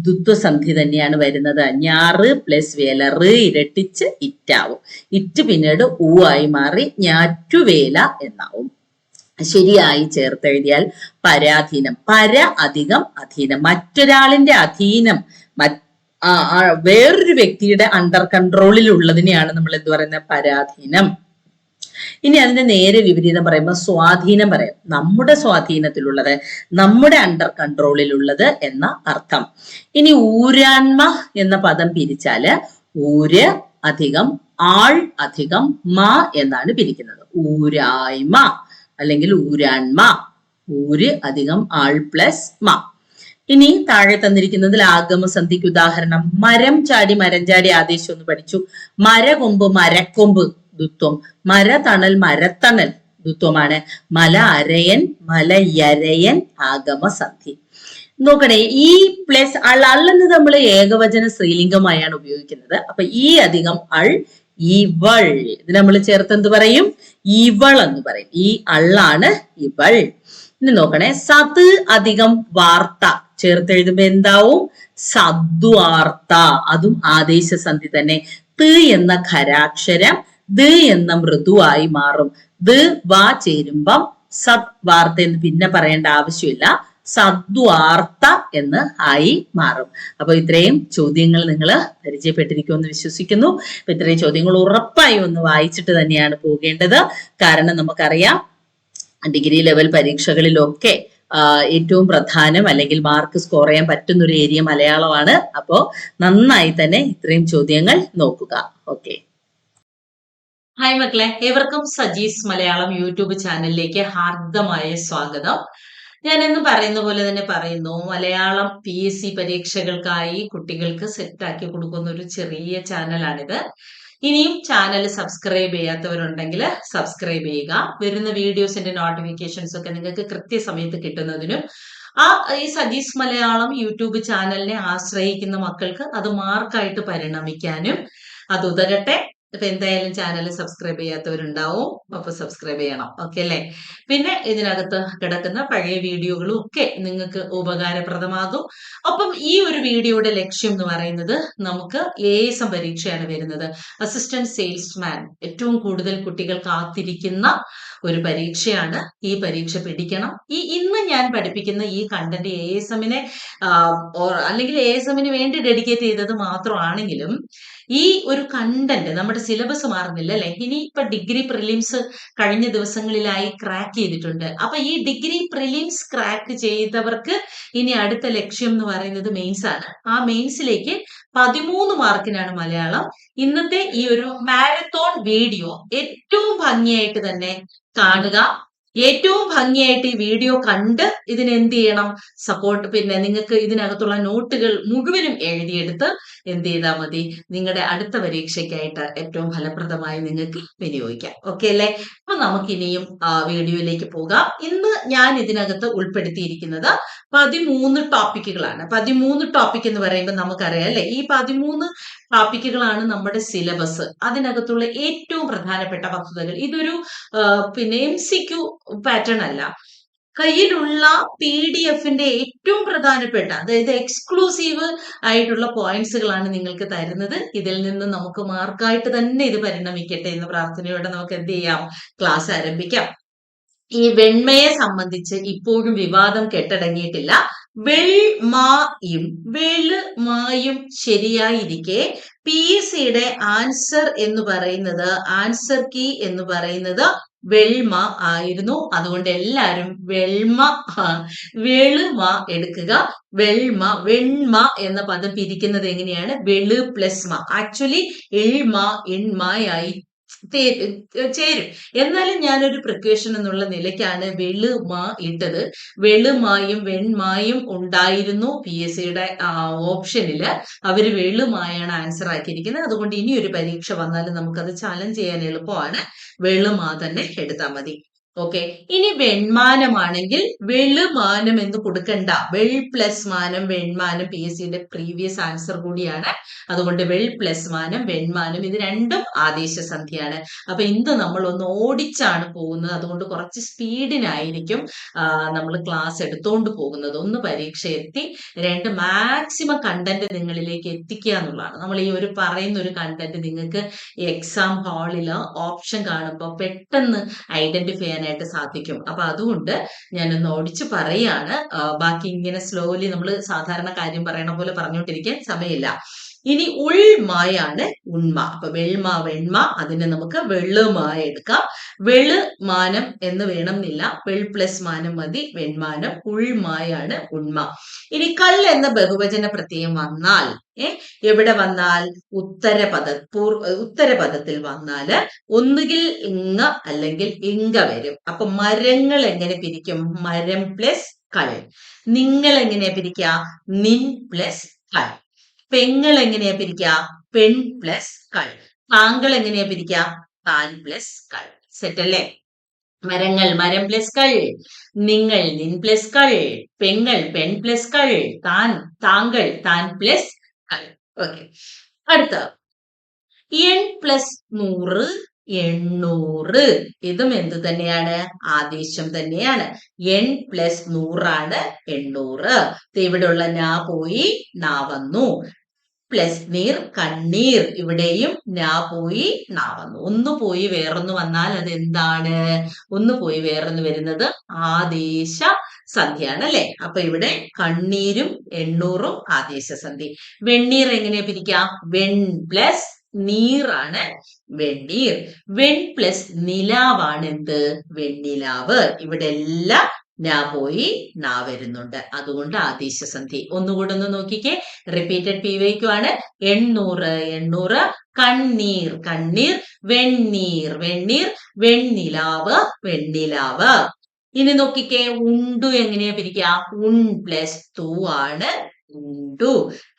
ദ്വിത്വസന്ധി തന്നെയാണ് വരുന്നത്. ഞാറ് പ്ലസ് വേല, റ് ഇരട്ടിച്ച് ഇറ്റാവും. ഇറ്റ് പിന്നീട് ഊ ആയി മാറി ഞാറ്റുവേല എന്നാവും. ശരിയായി ചേർത്തെഴുതിയാൽ പരാധീനം. പര അധികം അധീനം, മറ്റൊരാളിന്റെ അധീനം, വേറൊരു വ്യക്തിയുടെ അണ്ടർ കൺട്രോളിൽ ഉള്ളതിനെയാണ് നമ്മൾ എന്ത് പറയുന്നത്? പരാധീനം. ഇനി അതിന്റെ നേരെ വിപരീതം പറയുമ്പോൾ സ്വാധീനം പറയാം. നമ്മുടെ സ്വാധീനത്തിലുള്ളത്, നമ്മുടെ അണ്ടർ കൺട്രോളിലുള്ളത് എന്ന അർത്ഥം. ഇനി ഊരാൺമ എന്ന പദം പിരിച്ചാല് ഊര് അധികം ആൾ അധികം മ എന്നാണ് പിരിക്കുന്നത്. ഊരായ്മ അല്ലെങ്കിൽ ഊരാൺമ. ഊര് അധികം ആൾ പ്ലസ് മ. ഇനി താഴെ തന്നിരിക്കുന്നതിൽ ആഗമസന്ധിക്ക് ഉദാഹരണം. മരം ചാടി മരം ചാടി ആദേശം ഒന്ന് പഠിച്ചു. മരകൊമ്പ് മരക്കൊമ്പ് ദ്വിത്വം. മരതണൽ മരത്തണൽ ദ്വിത്വമാണ്. മല അരയൻ മലയരയൻ ആഗമസന്ധി. നോക്കണേ, ഈ പ്ലസ് അൾ, അള്ളെന്ന് നമ്മൾ ഏകവചന സ്ത്രീലിംഗമായാണ് ഉപയോഗിക്കുന്നത്. അപ്പൊ ഈ അധികം അൾ ഇവൾ, ഇത് നമ്മൾ ചേർത്ത് എന്ത് പറയും? ഇവൾ എന്ന് പറയും. ഈ അള്ളാണ് ഇവൾ. ഇനി നോക്കണേ, സത് അധികം വാർത്ത ചേർത്തെഴുതുമ്പോ എന്താവും? സദ്വാർത്ത. അതും ആദേശസന്ധി തന്നെ. ത് എന്ന ഖരാക്ഷരം ദ് എന്ന മൃദുവായി മാറും. ദ് വാ ചേരുമ്പം സത് വാർത്ത എന്ന് പിന്നെ പറയേണ്ട ആവശ്യമില്ല, സദ്വാർത്ത എന്ന് ആയി മാറും. അപ്പൊ ഇത്രയും ചോദ്യങ്ങൾ നിങ്ങൾ പരിചയപ്പെട്ടിരിക്കുമെന്ന് വിശ്വസിക്കുന്നു. അപ്പൊ ഇത്രയും ചോദ്യങ്ങൾ ഉറപ്പായും ഒന്ന് വായിച്ചിട്ട് തന്നെയാണ് പോകേണ്ടത്. കാരണം നമുക്കറിയാം ഡിഗ്രി ലെവൽ പരീക്ഷകളിലൊക്കെ ഏറ്റവും പ്രധാനം അല്ലെങ്കിൽ മാർക്ക് സ്കോർ ചെയ്യാൻ പറ്റുന്ന ഒരു ഏരിയ മലയാളമാണ്. അപ്പോ നന്നായി തന്നെ ഇത്രയും ചോദ്യങ്ങൾ നോക്കുക. ഓക്കെ, ഹായ് മക്കളെ, ഏവർക്കും സജീസ് മലയാളം യൂട്യൂബ് ചാനലിലേക്ക് ഹാർദമായ സ്വാഗതം. ഞാൻ എന്ന് പറയുന്ന പോലെ തന്നെ പറയുന്നു, മലയാളം PSC പരീക്ഷകൾക്കായി കുട്ടികൾക്ക് സെറ്റാക്കി കൊടുക്കുന്ന ഒരു ചെറിയ ചാനലാണിത്. ഇനിയും ചാനൽ സബ്സ്ക്രൈബ് ചെയ്യാത്തവരുണ്ടെങ്കിൽ സബ്സ്ക്രൈബ് ചെയ്യുക. വരുന്ന വീഡിയോസിന്റെ നോട്ടിഫിക്കേഷൻസ് ഒക്കെ നിങ്ങൾക്ക് കൃത്യസമയത്ത് കിട്ടുന്നതിനും ഈ സജീസ് മലയാളം യൂട്യൂബ് ചാനലിനെ ആശ്രയിക്കുന്ന മക്കൾക്ക് അത് മാർക്കായിട്ട് പരിണമിക്കാനും അത് ഉതകട്ടെ. അപ്പൊ എന്തായാലും ചാനൽ സബ്സ്ക്രൈബ് ചെയ്യാത്തവരുണ്ടാവും, അപ്പൊ സബ്സ്ക്രൈബ് ചെയ്യണം. ഓക്കെ അല്ലേ? പിന്നെ ഇതിനകത്ത് കിടക്കുന്ന പഴയ വീഡിയോകളും ഒക്കെ നിങ്ങൾക്ക് ഉപകാരപ്രദമാകും. ഒപ്പം ഈ ഒരു വീഡിയോയുടെ ലക്ഷ്യം എന്ന് പറയുന്നത്, നമുക്ക് ASM പരീക്ഷയാണ് വരുന്നത്. അസിസ്റ്റന്റ് സെയിൽസ്മാൻ, ഏറ്റവും കൂടുതൽ കുട്ടികൾ കാത്തിരിക്കുന്ന ഒരു പരീക്ഷയാണ്. ഈ പരീക്ഷ പിടിക്കണം. ഇന്ന് ഞാൻ പഠിപ്പിക്കുന്ന ഈ കണ്ടന്റ് ASMനെ അല്ലെങ്കിൽ ASMന് വേണ്ടി ഡെഡിക്കേറ്റ് ചെയ്തത് മാത്രമാണെങ്കിലും ഈ ഒരു കണ്ടന്റ് നമ്മുടെ സിലബസ് മാറുന്നില്ല അല്ലെ. ഇനി ഇപ്പൊ ഡിഗ്രി പ്രിലിംസ് കഴിഞ്ഞ ദിവസങ്ങളിലായി ക്രാക്ക് ചെയ്തിട്ടുണ്ട്. അപ്പൊ ഈ ഡിഗ്രി പ്രിലിംസ് ക്രാക്ക് ചെയ്തവർക്ക് ഇനി അടുത്ത ലക്ഷ്യം എന്ന് പറയുന്നത് മെയിൻസ് ആണ്. ആ മെയിൻസിലേക്ക് 13 മാർക്കിനാണ് മലയാളം. ഇന്നത്തെ ഈ ഒരു മാരത്തോൺ വീഡിയോ ഏറ്റവും ഭംഗിയായിട്ട് തന്നെ കാണുക. ഏറ്റവും ഭംഗിയായിട്ട് ഈ വീഡിയോ കണ്ട് ഇതിന് എന്ത് ചെയ്യണം, സപ്പോർട്ട്. പിന്നെ നിങ്ങൾക്ക് ഇതിനകത്തുള്ള നോട്ടുകൾ മുഴുവനും എഴുതിയെടുത്ത് എന്ത് ചെയ്താൽ മതി, നിങ്ങളുടെ അടുത്ത പരീക്ഷയ്ക്കായിട്ട് ഏറ്റവും ഫലപ്രദമായി നിങ്ങൾക്ക് വിനിയോഗിക്കാം. ഓക്കെ അല്ലേ? അപ്പൊ നമുക്കിനിയും വീഡിയോയിലേക്ക് പോകാം. ഇന്ന് ഞാൻ ഇതിനകത്ത് ഉൾപ്പെടുത്തിയിരിക്കുന്നത് 13 ടോപ്പിക്കുകളാണ്. 13 ടോപ്പിക് എന്ന് പറയുമ്പോൾ നമുക്കറിയാം അല്ലെ, ഈ 13 ടോപ്പിക്കുകളാണ് നമ്മുടെ സിലബസ്. അതിനകത്തുള്ള ഏറ്റവും പ്രധാനപ്പെട്ട വസ്തുതകൾ. ഇതൊരു പിന്നെ MCQ പാറ്റേൺ അല്ല, കയ്യിലുള്ള PDF-ന്റെ ഏറ്റവും പ്രധാനപ്പെട്ട, അതായത് എക്സ്ക്ലൂസീവ് ആയിട്ടുള്ള പോയിന്റ്സുകളാണ് നിങ്ങൾക്ക് തരുന്നത്. ഇതിൽ നിന്ന് നമുക്ക് മാർക്കായിട്ട് തന്നെ ഇത് പരിണമിക്കട്ടെ എന്ന് പ്രാർത്ഥനയോടെ നമുക്ക് എന്ത് ചെയ്യാം, ക്ലാസ് ആരംഭിക്കാം. ഈ വെണ്മയെ സംബന്ധിച്ച് ഇപ്പോഴും വിവാദം കെട്ടടങ്ങിയിട്ടില്ല. വെൾമായും വെളുമായും ശരിയായിരിക്കെ PSCയുടെ ആൻസർ എന്ന് പറയുന്നത്, ആൻസർ കീ എന്ന് പറയുന്നത് വെൾമ ആയിരുന്നു. അതുകൊണ്ട് എല്ലാരും വെളുമ എടുക്കുക. വെണ്മ എന്ന പദം പിരിക്കുന്നത് എങ്ങനെയാണ്, വെളു പ്ലസ് മ. ആക്ച്വലി എൾമ എൺമയായി ചേരും. എന്നാലും ഞാനൊരു പ്രിക്വേഷൻ എന്നുള്ള നിലയ്ക്കാണ് വെളുമ ഇട്ടത്. വെളുമായും വെൺമായും ഉണ്ടായിരുന്നു PSCയുടെ ഓപ്ഷനില്. അവര് വെളുമായാണ് ആൻസർ ആക്കിയിരിക്കുന്നത്. അതുകൊണ്ട് ഇനി ഒരു പരീക്ഷ വന്നാലും നമുക്കത് ചാലഞ്ച് ചെയ്യാൻ എളുപ്പമാണ്. വെളുമാ തന്നെ എടുത്താൽ മതി. ഓക്കെ. ഇനി വെൺമാനമാണെങ്കിൽ വെളുമാനം എന്ന് കൊടുക്കണ്ട. വെൾ പ്ലസ് മാനം വെൺമാനം PSCയുടെ പ്രീവിയസ് ആൻസർ കൂടിയാണ്. അതുകൊണ്ട് വെൾ പ്ലസ് മാനം വെൺമാനം ഇത് രണ്ടും ആദേശസന്ധിയാണ്. അപ്പൊ ഇന്ന് നമ്മൾ ഒന്ന് ഓടിച്ചാണ് പോകുന്നത്. അതുകൊണ്ട് കുറച്ച് സ്പീഡിനായിരിക്കും നമ്മൾ ക്ലാസ് എടുത്തോണ്ട് പോകുന്നത്. ഒന്ന് പരീക്ഷ എത്തി, 2 മാക്സിമം കണ്ടന്റ് നിങ്ങളിലേക്ക് എത്തിക്കുക എന്നുള്ളതാണ്. നമ്മൾ ഈ ഒരു പറയുന്ന ഒരു കണ്ടന്റ് നിങ്ങൾക്ക് എക്സാം ഹാളില് ഓപ്ഷൻ കാണുമ്പോൾ പെട്ടെന്ന് ഐഡന്റിഫൈ ചെയ്യാനായിട്ട് സാധിക്കും. അപ്പൊ അതുകൊണ്ട് ഞാനൊന്ന് ഓടിച്ചു പറയാണ്. ബാക്കി ഇങ്ങനെ സ്ലോലി നമ്മൾ സാധാരണ കാര്യം പറയണ പോലെ പറഞ്ഞുകൊണ്ടിരിക്കാൻ സമയമില്ല. ഇനി ഉൾമായാണ് ഉണ്മ. അപ്പൊ വെൾമ വെൺമ, അതിനെ നമുക്ക് വെളുമായ എടുക്കാം. വെളുമാനം എന്ന് വേണമെന്നില്ല, വെൾ പ്ലസ് മാനം മതി, വെൺമാനം. ഉൾമായാണ് ഉണ്മ. ഇനി കൾ എന്ന ബഹുവചന പ്രത്യയം വന്നാൽ, എവിടെ വന്നാൽ, ഉത്തരപദത്തിൽ വന്നാല് ഒന്നുകിൽ ഇങ്ങ അല്ലെങ്കിൽ ഇങ്ക വരും. അപ്പൊ മരങ്ങൾ എങ്ങനെ പിരിക്കും, മരം പ്ലസ് കൾ. നിങ്ങൾ എങ്ങനെയാ പിരിക്കുക, നിൻ പ്ലസ് കൾ. പെങ്ങൾ എങ്ങനെയാ പിരിക്കുക, പെൺ പ്ലസ് കൾ. താങ്കൾ എങ്ങനെയാ പിരിക്കുക, താൻ പ്ലസ് കൾ. സെറ്റ് അല്ലേ? മരങ്ങൾ മരം പ്ലസ് കൾ, നിങ്ങൾ നിൻ പ്ലസ് കൾ, പെങ്ങൾ പെൺ പ്ലസ് കൾ, താങ്കൾ താൻ പ്ലസ് കൾ. ഓക്കെ. അടുത്ത എൺ പ്ലസ് 100 800. ഇതും എന്ത് തന്നെയാണ്, ആദേശം തന്നെയാണ്. എൺ പ്ലസ് 100 ആണ് 800. ഇവിടെയുള്ള നാ പോയി നാ വന്നു. പ്ലസ് നീർ കണ്ണീർ, ഇവിടെയും നാ പോയി നാ വന്നു. ഒന്ന് പോയി വേറൊന്ന് വന്നാൽ അത് എന്താണ്, ഒന്ന് പോയി വേറൊന്ന് വരുന്നത് ആദേശ സന്ധിയാണ് അല്ലെ. അപ്പൊ ഇവിടെ കണ്ണീരും 800ഉം ആദേശസന്ധി. വെണ്ണീർ എങ്ങനെയാ പിരിക്കാം, വെൺ പ്ലസ് നീറാണ് വെണ്ണീർ. വെൺ പ്ലസ് നിലാവാണ് എന്ത്, വെണ്ണിലാവ്. ഇവിടെ എല്ലാം നാ പോയി നാ വരുന്നുണ്ട്. അതുകൊണ്ട് ആദേശസന്ധി. ഒന്നുകൂടെ ഒന്ന് നോക്കിക്കേ, റിപ്പീറ്റഡ് PYQ ആണ്. 800 800, കണ്ണീർ കണ്ണീർ, വെണ്ണീർ വെണ്ണീർ, വെണ്ണിലാവ് വെണ്ണിലാവ്. ഇനി നോക്കിക്കേ, ഉണ്ടു എങ്ങനെയാ പിരിക്കുക, ഉൺ പ്ലസ് തൂ ആണ് ഉണ്ടു.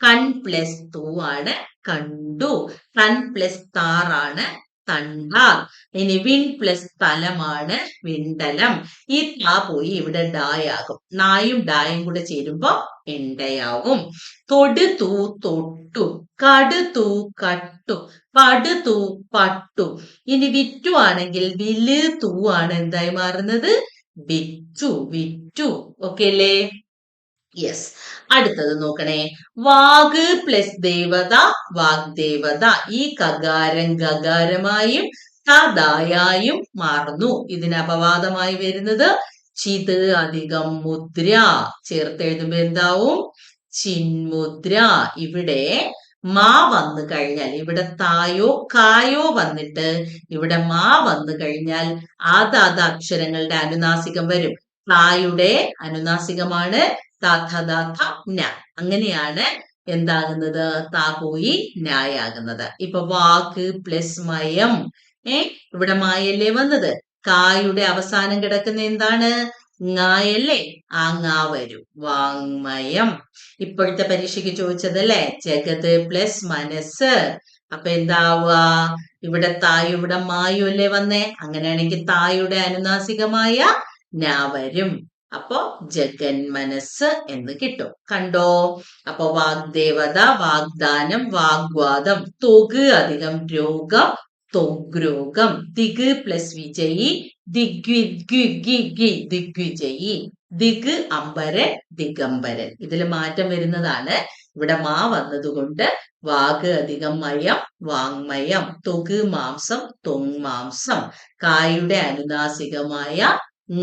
കൺ പ്ലസ് തൂ ആണ് കണ്ടു. തൻ പ്ലസ് താറാണ് തണ്ടാർ. ഇനി വിൺ പ്ലസ് തലമാണ് വിണ്ടലം. ഈ താ പോയി ഇവിടെ ഡായാകും. നായും ഡായും കൂടെ ചേരുമ്പോ എണ്ടയാകും. തൊട് തൂ തൊട്ടു, കടു തൂ കട്ടു, പടു തൂ പട്ടു. ഇനി വിറ്റു ആണെങ്കിൽ വില് തൂ ആണ് എന്തായി മാറുന്നത്, വിറ്റു വിറ്റു. ഓക്കെ അല്ലേ? യെസ്. അടുത്തത് നോക്കണേ, വാഗ് പ്ലസ് ദേവത വാഗ്ദേവത. ഈ കകാരം ഗകാരമായും തദായായും മാറുന്നു. ഇതിന് അപവാദമായി വരുന്നത് ചിത് അധികം മുദ്ര. ചേർത്തെഴുതുമ്പോ എന്താവും, ചിന്മുദ്ര. ഇവിടെ മാ വന്നു കഴിഞ്ഞാൽ, ഇവിടെ തായോ കായോ വന്നിട്ട് ഇവിടെ മാ വന്നു കഴിഞ്ഞാൽ അത് അക്ഷരങ്ങളുടെ അനുനാസികം വരും. തായുടെ അനുനാസികമാണ് ന. അങ്ങനെയാണ് എന്താകുന്നത്, താ പോയി നായാകുന്നത്. ഇപ്പൊ വാക്ക് പ്ലസ് മയം, ഇവിടെ മായല്ലേ വന്നത്, കായുടെ അവസാനം കിടക്കുന്ന എന്താണ്? ങ്ങായല്ലേ? ആ ങ്ങാ വരും. വാങ്മയം. ഇപ്പോഴത്തെ പരീക്ഷയ്ക്ക് ചോദിച്ചതല്ലേ, ജഗത് പ്ലസ് മനസ്സ്. അപ്പൊ എന്താവുക? ഇവിടെ തായും ഇവിടെ മായും അല്ലേ വന്നേ? അങ്ങനെയാണെങ്കിൽ തായുടെ അനുനാസികമായ ന വരും. അപ്പൊ ജഗൻ മനസ്സ് എന്ന് കിട്ടും. കണ്ടോ? അപ്പൊ വാഗ്ദേവത, വാഗ്ദാനം, വാഗ്വാദം, തൊഗ് അധികം രോഗം, തൊഗ്രോഗം. ദിഗ് പ്ലസ് വിജയി, ദിഗ്വിജയി. ദിഗ് അമ്പരൻ, ദിഗംബരൻ. ഇതിൽ മാറ്റം വരുന്നതാണ്. ഇവിടെ മാ വന്നതുകൊണ്ട് വാഗ് അധികം മയം, വാങ്മയം. തൊഗ് മാംസം, തൊങ് മാംസം. കായുടെ അനുനാസികമായ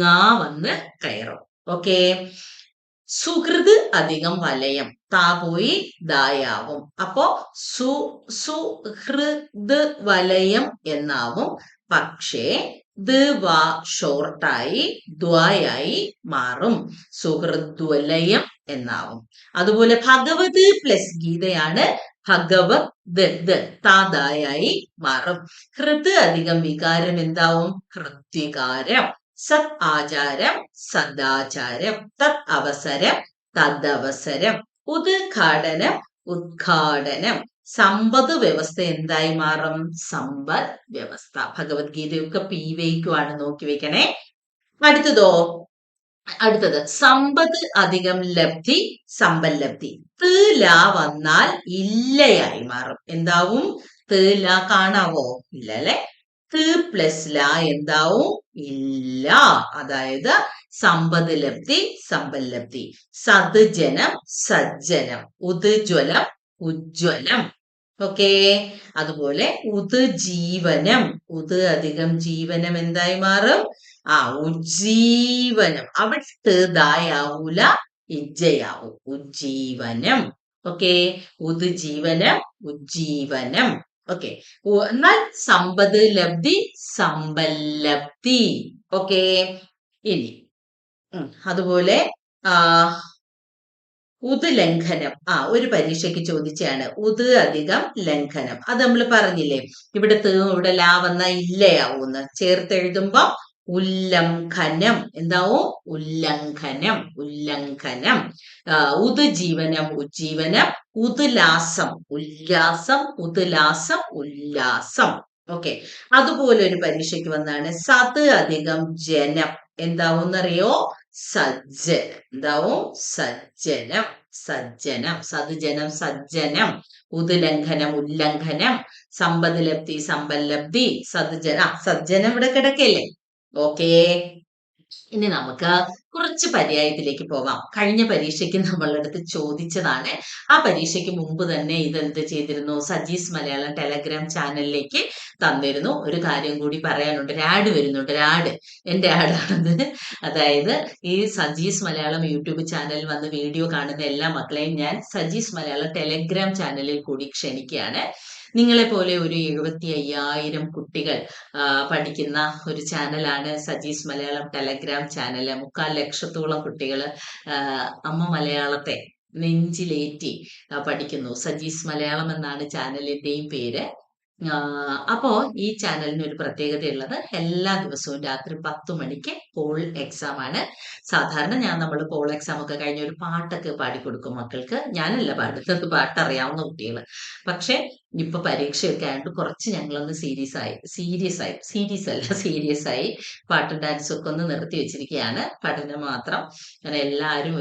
ങാ വന്ന് കയറും. ഓക്കെ. സുഹൃത് അധികം വലയം, താ പോയി ദായാവും. അപ്പോ സുഹൃത് വലയം എന്നാവും. പക്ഷേ വാ ഷോർട്ടായി ദ്വായായി മാറും. സുഹൃദ്വലയം എന്നാവും. അതുപോലെ ഭഗവത് പ്ലസ് ഗീതയാണ് ഭഗവത്, താതായായി മാറും. ഹൃത് അധികം വികാരം എന്താവും? ഹൃദ്വികാരം. സത് ആചാരം, സദാചാരം. തത് അവസരം, തദവസരം. ഉദ്ഘാടനം, ഉദ്ഘാടനം. സമ്പദ് വ്യവസ്ഥ എന്തായി മാറും? സമ്പദ് വ്യവസ്ഥ. ഭഗവത്ഗീതയൊക്കെ പീവയ്ക്കുമാണ്, നോക്കി വെക്കണേ. അടുത്തത് സമ്പത്ത് അധികം ലബ്ധി, സമ്പല്ലബ്ധി. ല വന്നാൽ ഇല്ലയായി മാറും. എന്താവും? ല കാണാവോ? ഇല്ല അല്ലെ? പ്ലസ് ല എന്താവും? ഇല്ല. അതായത് സമ്പദ് ലബ്ധി, സമ്പല്ലബ്ധി. സദ്ജനം, സജ്ജനം. ഉദ്ജ്വലം, ഉജ്ജ്വലം. ഓക്കെ. അതുപോലെ ഉദ്ജീവനം, അധികം ജീവനം എന്തായി മാറും? ഉജ്ജീവനം. അവിടെ ദായാവൂല, ഇജ്ജയാവും. ഉജ്ജീവനം. ഓക്കെ. ഉദ്ജീവനം, ഉജ്ജീവനം. ഓക്കെ. എന്നാൽ സമ്പദ് ലബ്ധി, സമ്പല്ലബ്ധി. ഓക്കെ. ഇനി അതുപോലെ ഉദ്ലംഘനം. ഒരു പരീക്ഷയ്ക്ക് ചോദിച്ചാണ്. അധികം ലംഘനം. അത് നമ്മൾ പറഞ്ഞില്ലേ, ഇവിടെ ഇവിടെ ലാ വന്ന ഇല്ലയാവൂന്ന്. ചേർത്തെഴുതുമ്പോ ഉല്ലംഘനം എന്താവും? ഉല്ലംഘനം, ഉല്ലംഘനം. ഉദ്ജീവനം, ഉജ്ജീവനം. ഉദ്ലാസം, ഉല്ലാസം, ഉദ്ലാസം, ഉല്ലാസം. ഓക്കെ. അതുപോലെ ഒരു പരീക്ഷയ്ക്ക് വന്നാണ്. സത് അധികം ജനം എന്താവുന്നറിയോ? സജ്ജനം. എന്താവും? സജ്ജനം, സജ്ജനം. സദ്ജനം, സജ്ജനം. ഉദ്ലംഘനം, ഉല്ലംഘനം. സമ്പദ് ലബ്ധി, സമ്പല്ലബ്ധി. സജ്ജനം ഇവിടെ കിടക്കല്ലേ? ഓക്കേ. ഇനി നമുക്ക് കുറച്ച് പര്യായത്തിലേക്ക് പോകാം. കഴിഞ്ഞ പരീക്ഷയ്ക്ക് നമ്മളുടെ അടുത്ത് ചോദിച്ചതാണ്. ആ പരീക്ഷയ്ക്ക് മുമ്പ് തന്നെ ഇതെന്ത് ചെയ്തിരുന്നു? സജീസ് മലയാളം ടെലഗ്രാം ചാനലിലേക്ക് തന്നിരുന്നു. ഒരു കാര്യം കൂടി പറയാനുണ്ട്. ആഡ് വരുന്നുണ്ട്. എന്റെ ആഡാണത്. അതായത് ഈ സജീസ് മലയാളം യൂട്യൂബ് ചാനലിൽ വന്ന് വീഡിയോ കാണുന്ന എല്ലാ മക്കളെയും ഞാൻ സജീസ് മലയാളം ടെലഗ്രാം ചാനലിൽ കൂടി ക്ഷണിക്കുകയാണ്. നിങ്ങളെ പോലെ ഒരു 75,000 കുട്ടികൾ പഠിക്കുന്ന ഒരു ചാനലാണ് സജീസ് മലയാളം ടെലഗ്രാം ചാനൽ. 3,00,000-ഓളം കുട്ടികൾ അമ്മ മലയാളത്തെ നെഞ്ചിലേറ്റി പഠിക്കുന്നു. സജീസ് മലയാളം എന്നാണ് ചാനലിന്റെയും പേര്. അപ്പോ ഈ ചാനലിന് ഒരു പ്രത്യേകതയുള്ളത്, എല്ലാ ദിവസവും രാത്രി 10 മണിക്ക് പോൾ എക്സാം ആണ്. സാധാരണ നമ്മൾ പോൾ എക്സാം ഒക്കെ കഴിഞ്ഞ ഒരു പാട്ടൊക്കെ പാടിക്കൊടുക്കും മക്കൾക്ക്. ഞാനല്ല പാടുന്നത്, പാട്ടറിയാവുന്ന കുട്ടികൾ. പക്ഷെ ഇപ്പൊ പരീക്ഷയൊക്കെ ആയിട്ട് കുറച്ച് ഞങ്ങളൊന്ന് സീരിയസ് ആയി പാട്ടും ഡാൻസും ഒക്കെ ഒന്ന് നിർത്തി വെച്ചിരിക്കുകയാണ്. പഠനം മാത്രം. അങ്ങനെ എല്ലാവരും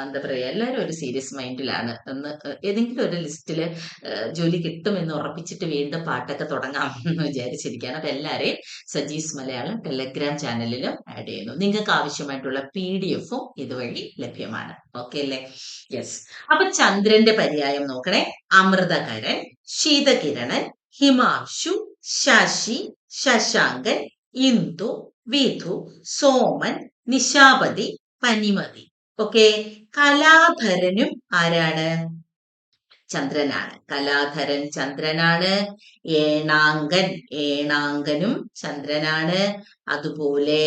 എന്താ പറയാ, എല്ലാവരും ഒരു സീരിയസ് മൈൻഡിലാണ്. ഏതെങ്കിലും ഒരു ലിസ്റ്റില് ജോലി കിട്ടുമെന്ന് ഉറപ്പിച്ചിട്ട് വീണ്ടും പാട്ടൊക്കെ തുടങ്ങാമെന്ന് വിചാരിച്ചിരിക്കുകയാണ്. അപ്പൊ എല്ലാവരെയും സജീസ് മലയാളം ടെലഗ്രാം ചാനലിലും ആഡ് ചെയ്യുന്നു. നിങ്ങൾക്ക് ആവശ്യമായിട്ടുള്ള PDF-ഉം ഇതുവഴി ലഭ്യമാണ്. ഓക്കെ അല്ലേ? യെസ്. അപ്പൊ ചന്ദ്രന്റെ പര്യായം നോക്കണേ. അമൃതകരൻ, ശീതകിരണൻ, ഹിമാംശു, ശശി, ശശാങ്കൻ, ഇന്ദു, വിധു, സോമൻ, നിശാപതി, പനിമതി. ഓക്കെ. കലാധരനും ആരാണ്? ചന്ദ്രനാണ്. കലാധരൻ ചന്ദ്രനാണ്. ഏണാങ്കനും ചന്ദ്രനാണ്. അതുപോലെ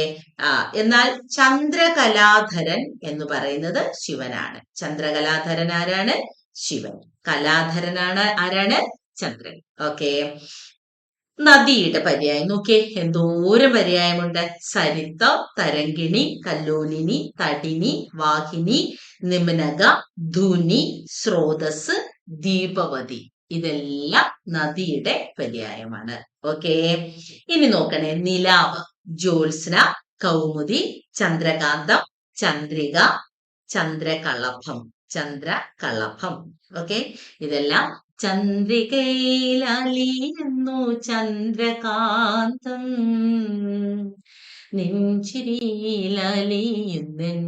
എന്നാൽ ചന്ദ്രകലാധരൻ എന്ന് പറയുന്നത് ശിവനാണ്. ചന്ദ്രകലാധരൻ ആരാണ്? ശിവൻ. കലാധരനാണ് ആരാണ്? ചന്ദ്രൻ. ഓക്കെ. നദിയുടെ പര്യായം നോക്കിയേ, എന്തോരം പര്യായമുണ്ട്. സരിത, തരംഗിണി, കല്ലോലിനി, തടിനി, വാഹിനി, നിമ്നക, ധുനി, സ്രോതസ്, ദീപവതി. ഇതെല്ലാം നദിയുടെ പര്യായമാണ്. ഓക്കെ, ഇനി നോക്കണേ, നിലാവ്, ജ്യോത്സ്ന, കൗമുദി, ചന്ദ്രകാന്തം, ചന്ദ്രിക, ചന്ദ്രകളഭം, ചന്ദ്രകളഭം. ഓക്കെ, ഇതെല്ലാം ചന്ദ്രികയിലലിയുന്നു ചന്ദ്രകാന്തം, നെഞ്ചിരിയിലലിയുന്നെൻ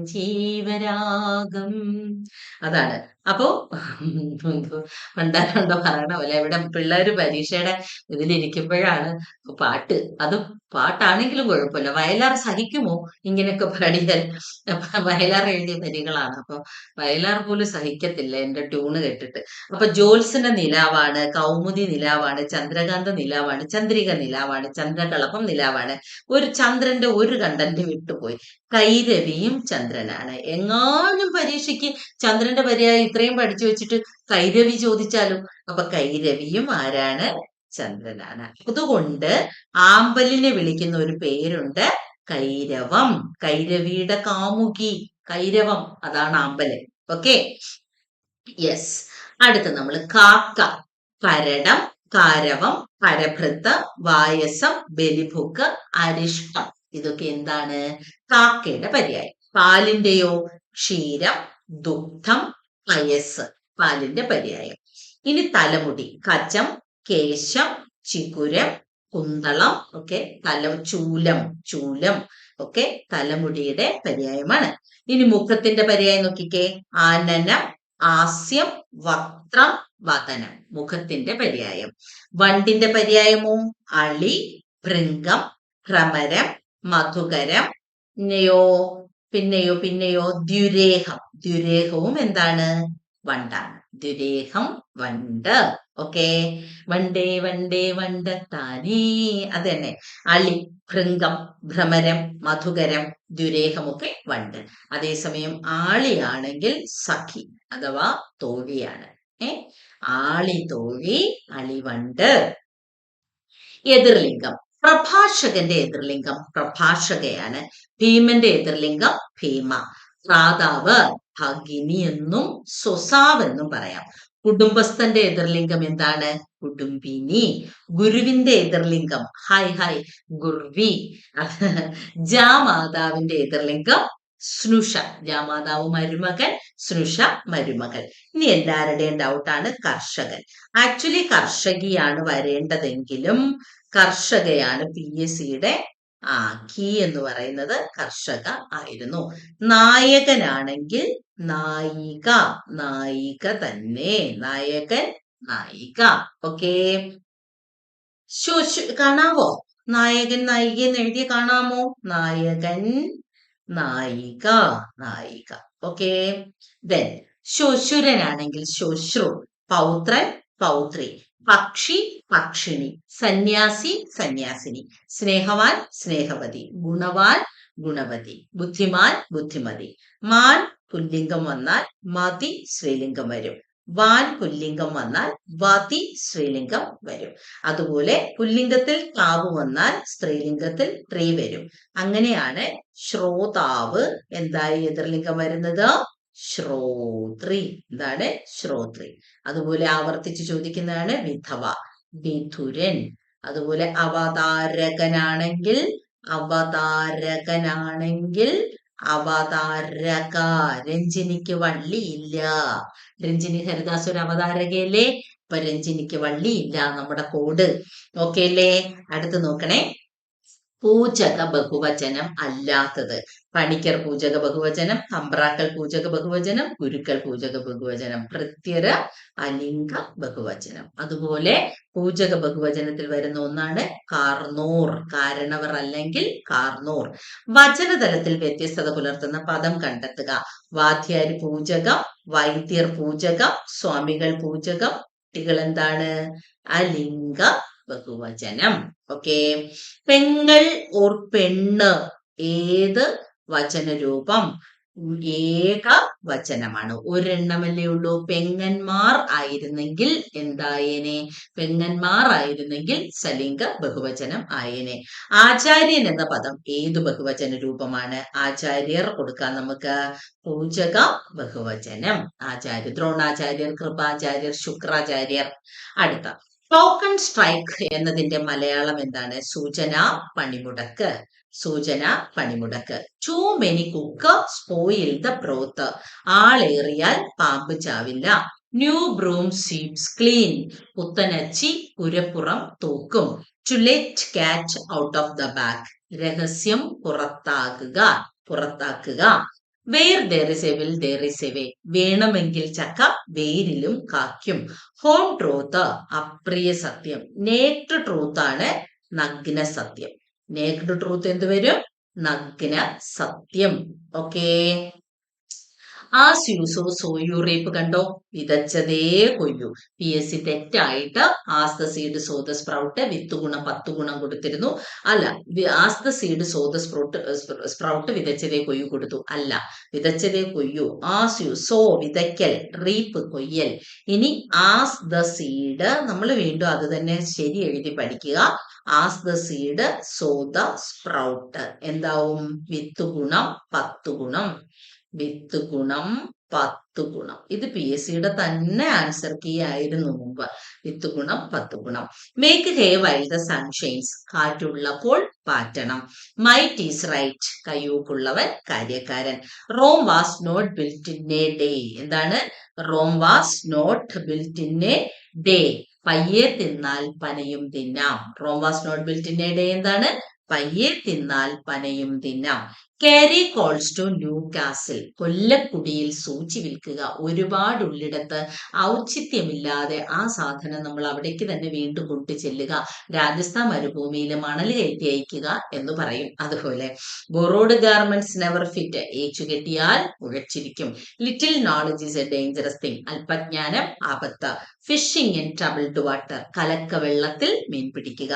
ജീവരാഗം. അതാണ്. അപ്പോ പണ്ടാരണ്ടോ പറയണ പോലെ ഇവിടെ പിള്ളേര് പരീക്ഷയുടെ ഇതിലിരിക്കുമ്പോഴാണ് പാട്ട്, അതും പാട്ടാണെങ്കിലും കുഴപ്പമില്ല. വയലാർ സഹിക്കുമോ ഇങ്ങനെയൊക്കെ പാടിയാൽ? വയലാർ എഴുതിയ വരികളാണ്. അപ്പൊ വയലാർ പോലും സഹിക്കത്തില്ല എന്റെ ട്യൂണ് കേട്ടിട്ട്. അപ്പൊ ജ്യോത്സ്ന നിലാവാണ്, കൗമുദി നിലാവാണ്, ചന്ദ്രകാന്ത നിലാവാണ്, ചന്ദ്രിക നിലാവാണ്, ചന്ദ്രകളഭം നിലാവാണ്. ഒരു ചന്ദ്രന്റെ ഒരു കണ്ടന്റ് വിട്ടുപോയി. കൈരവിയും ചന്ദ്രനാണ്. എങ്ങാനും പരീക്ഷയ്ക്ക് ചന്ദ്രന്റെ പര്യായം ഇത്രയും പഠിച്ചു വെച്ചിട്ട് കൈരവി ചോദിച്ചാലും, അപ്പൊ കൈരവിയും ആരാണ്? ചന്ദ്രനാണ്. അതുകൊണ്ട് ആമ്പലിനെ വിളിക്കുന്ന ഒരു പേരുണ്ട്, കൈരവം. കൈരവിയുടെ കാമുകി കൈരവം, അതാണ് ആമ്പല്. Okay, yes. അടുത്ത് നമ്മൾ കാക്ക, കരടം, കാരവം, പരഭൃത്ത്, വായസം, ബലിഭുക്ക്, അരിഷ്ടം. ഇതൊക്കെ എന്താണ്? കാക്കയുടെ പര്യായം. പാലിന്റെയോ? ക്ഷീരം, ദുഗ്ധം, പയസ്, പാലിന്റെ പര്യായം. ഇനി തലമുടി, കച്ചം, കേശം, ചികുരം, കുന്തളം, ഒക്കെ ചൂലം, ചൂലം ഒക്കെ തലമുടിയുടെ പര്യായമാണ്. ഇനി മുഖത്തിന്റെ പര്യായം നോക്കിക്കേ, ആനനം, ആസ്യം, വക്രം, വദനം. മുഖത്തിന്റെ പര്യായം. വണ്ടിന്റെ പര്യായമോ? അളി, ഭൃംഗം, ഭ്രമരം, മധുകരം, പിന്നെയോ ദ്യുരേഹം. ദ്യുരേഹവും എന്താണ്? വണ്ടാണ്. ദ്യുരേഹം വണ്ട്. ഓക്കെ, വണ്ടേ വണ്ടേ വണ്ടത്താനേ, അത് തന്നെ. അളി, ഭൃംഗം, ഭ്രമരം, മധുകരം, ദ്യുരേഹമൊക്കെ വണ്ട്. അതേസമയം ആളിയാണെങ്കിൽ സഖി അഥവാ തോഴിയാണ്. ആളി തോഴി, അളിവണ്ട്. എതിർലിംഗം, പ്രഭാഷകന്റെ എതിർലിംഗം പ്രഭാഷകയാണ്. ഭീമന്റെ എതിർലിംഗം ഭീമ. ഭ്രാതാവ് ഭഗിനി എന്നും സ്വസാവെന്നും പറയാം. കുടുംബസ്ഥന്റെ എതിർലിംഗം എന്താണ്? കുടുംബിനി. ഗുരുവിന്റെ എതിർലിംഗം ഹായ് ഗുർവി. ജാമാതാവിന്റെ എതിർലിംഗം സ്നുഷ. ജാമാതാവ് മരുമകൻ, സ്നുഷ മരുമകൾ. ഇനി എല്ലാവരുടെയും ഡൗട്ടാണ് കർഷകൻ. ആക്ച്വലി കർഷകിയാണ് വരേണ്ടതെങ്കിലും കർഷകയാണ് PSCയുടെ കീ എന്ന് പറയുന്നത് കർഷക ആയിരുന്നു. നായകനാണെങ്കിൽ നായിക, നായിക തന്നെ. നായകൻ, നായിക. ഓക്കെ, കാണാവോ? നായകൻ നായിക എന്ന് എഴുതിയ കാണാമോ? നായകൻ, നായിക, നായിക. ഓക്കെ, ദെൻ ശ്വശുരനാണെങ്കിൽ ശ്വശ്രു, പൗത്രൻ, പൗത്രി, പക്ഷി, പക്ഷിണി, സന്യാസി, സന്യാസിനി, സ്നേഹവാൻ, സ്നേഹവതി, ഗുണവാൻ, ഗുണവതി, ബുദ്ധിമാൻ, ബുദ്ധിമതി. മാൻ പുല്ലിംഗം വന്നാൽ മതി സ്ത്രീലിംഗം വരും. വാൻ പുല്ലിംഗം വന്നാൽ വതി സ്ത്രീലിംഗം വരും. അതുപോലെ പുല്ലിംഗത്തിൽ ക്ലാവ് വന്നാൽ സ്ത്രീലിംഗത്തിൽ ട്രീ വരും. അങ്ങനെയാണ് ശ്രോതാവ് എന്തായി എതിർലിംഗം വരുന്നത്? ശ്രോത്രി. എന്താണ്? ശ്രോത്രി. അതുപോലെ ആവർത്തിച്ച് ചോദിക്കുന്നതാണ് വിധവ, വിധുരൻ. അതുപോലെ അവതാരകനാണെങ്കിൽ അവതാരക. രഞ്ജിനിക്ക് വള്ളിയില്ല. രഞ്ജിനി ഹരിദാസ് ഒരു അവതാരകയല്ലേ? ഇപ്പൊ രഞ്ജിനിക്ക് വള്ളിയില്ല, നമ്മുടെ കോഡ്. ഓക്കെ അല്ലേ? അടുത്ത് നോക്കണേ, പൂജക ബഹുവചനം അല്ലാത്തത്. പണിക്കർ പൂജക ബഹുവചനം, തമ്പ്രാക്കൾ പൂജക ബഹുവചനം, ഗുരുക്കൾ പൂജക ബഹുവചനം, പ്രത്യര അലിംഗ ബഹുവചനം. അതുപോലെ പൂജക ബഹുവചനത്തിൽ വരുന്ന ഒന്നാണ് കാർന്നോർ. കാരണവർ അല്ലെങ്കിൽ കാർന്നോർ. വചനതലത്തിൽ വ്യത്യസ്തത പുലർത്തുന്ന പദം കണ്ടെത്തുക. വാദ്യാരി പൂജകം, വൈദ്യർ പൂജകം, സ്വാമികൾ പൂജകം. കുട്ടികൾ എന്താണ്? അലിംഗ ബഹുവചനം. ഓക്കെ, പെങ്ങൾ ഓർ പെണ്ണ് ഏത് വചനരൂപം? ഏകവചനമാണ്. ഒരെണ്ണമല്ലേ ഉള്ളൂ. പെങ്ങന്മാർ ആയിരുന്നെങ്കിൽ എന്തായേനെ? പെങ്ങന്മാർ ആയിരുന്നെങ്കിൽ സലിംഗ ബഹുവചനം ആയേനെ. ആചാര്യൻ എന്ന പദം ഏതു ബഹുവചന രൂപമാണ്? ആചാര്യർ കൊടുക്കാം നമുക്ക്. പൂജക ബഹുവചനം. ആചാര്യ, ദ്രോണാചാര്യർ, കൃപാചാര്യർ, ശുക്രാചാര്യർ. അടുത്ത ടോക്കൺ സ്ട്രൈക്ക് എന്നതിന്റെ മലയാളം എന്താണ്? സൂചന, പണിമുടക്ക്. സൂചന, പണിമുടക്ക്. Too many cook spoil the broth. ആളേറിയാൽ പാമ്പ് ചാവില്ല. New broom sweeps clean. പുത്തനച്ചി പുരപ്പുറം തൂക്കും. To let cat out of the bag. രഹസ്യം പുറത്താക്കുക, പുറത്താക്കുക. Where there is a will there is a way. വേണമെങ്കിൽ ചക്ക വേരിലും കായ്ക്കും. ഹോം ട്രൂത്ത് അപ്രിയ സത്യം. നേക്ഡ് ട്രൂത്ത് ആണ് നഗ്ന സത്യം. നേക്ഡ് ട്രൂത്ത് എന്ത് വരും? നഗ്ന സത്യം. Okay. As you sow so you reap. കണ്ടോ? വിതച്ചതേ കൊയ്യൂ. PSC തെറ്റായിട്ട് as the seed so the sprout, വിത്ത് ഗുണം 10 ഗുണം കൊടുത്തിരുന്നു. അല്ല, as the seed so the sprout വിതച്ചതേ കൊയ്യൂ കൊടുത്തു. അല്ല, വിതച്ചതേ കൊയ്യൂ. ആസ് യു സോ വിതയ്ക്കൽ, റീപ്പ് കൊയ്യൽ. ഇനി ആസ് ദ സീഡ് നമ്മൾ വീണ്ടും അത് തന്നെ ശരി എഴുതി പഠിക്കുക. As the seed so the sprout എന്താവും? വിത്ത് ഗുണം 10 ഗുണം. വിത്ത് ഗുണം 10 ഗുണം. ഇത് PSCയുടെ തന്നെ ആൻസർ കീ ആയിരുന്നു മുമ്പ്. വിത്ത് ഗുണം 10 ഗുണം. Make hay while the sunshines. കാറ്റുള്ളപ്പോൾ പാറ്റണം. Might is right. കയ്യൂക്കുള്ളവൻ കാര്യക്കാരൻ. Rome was not built in a day. എന്താണ്? Rome was not built in a day. പയ്യെ തിന്നാൽ പനയും തിന്നാം. Rome was not built in a day എന്താണ്? പയ്യെ തിന്നാൽ പനയും തിന്നാം. Carry coals to Newcastle. കൊല്ലക്കുടിയിൽ സൂചി വിൽക്കുക. ഒരുപാടുള്ളിടത്ത് ഔചിത്യമില്ലാതെ ആ സാധനം നമ്മൾ അവിടേക്ക് തന്നെ വീണ്ടും കൊണ്ടു ചെല്ലുക. രാജസ്ഥാൻ മരുഭൂമിയിൽ മണൽ കയറ്റി അയക്കുക എന്ന് പറയും. അതുപോലെ ബൊറോഡ് ഗാർമെന്റ്സ് നെവർ ഫിറ്റ്. ഏച്ചു കെട്ടിയാൽ ഉഴച്ചിരിക്കും. Little knowledge is a dangerous thing. അല്പജ്ഞാനം ആപത്ത്. Fishing in troubled water. കലക്ക വെള്ളത്തിൽ മീൻ പിടിക്കുക.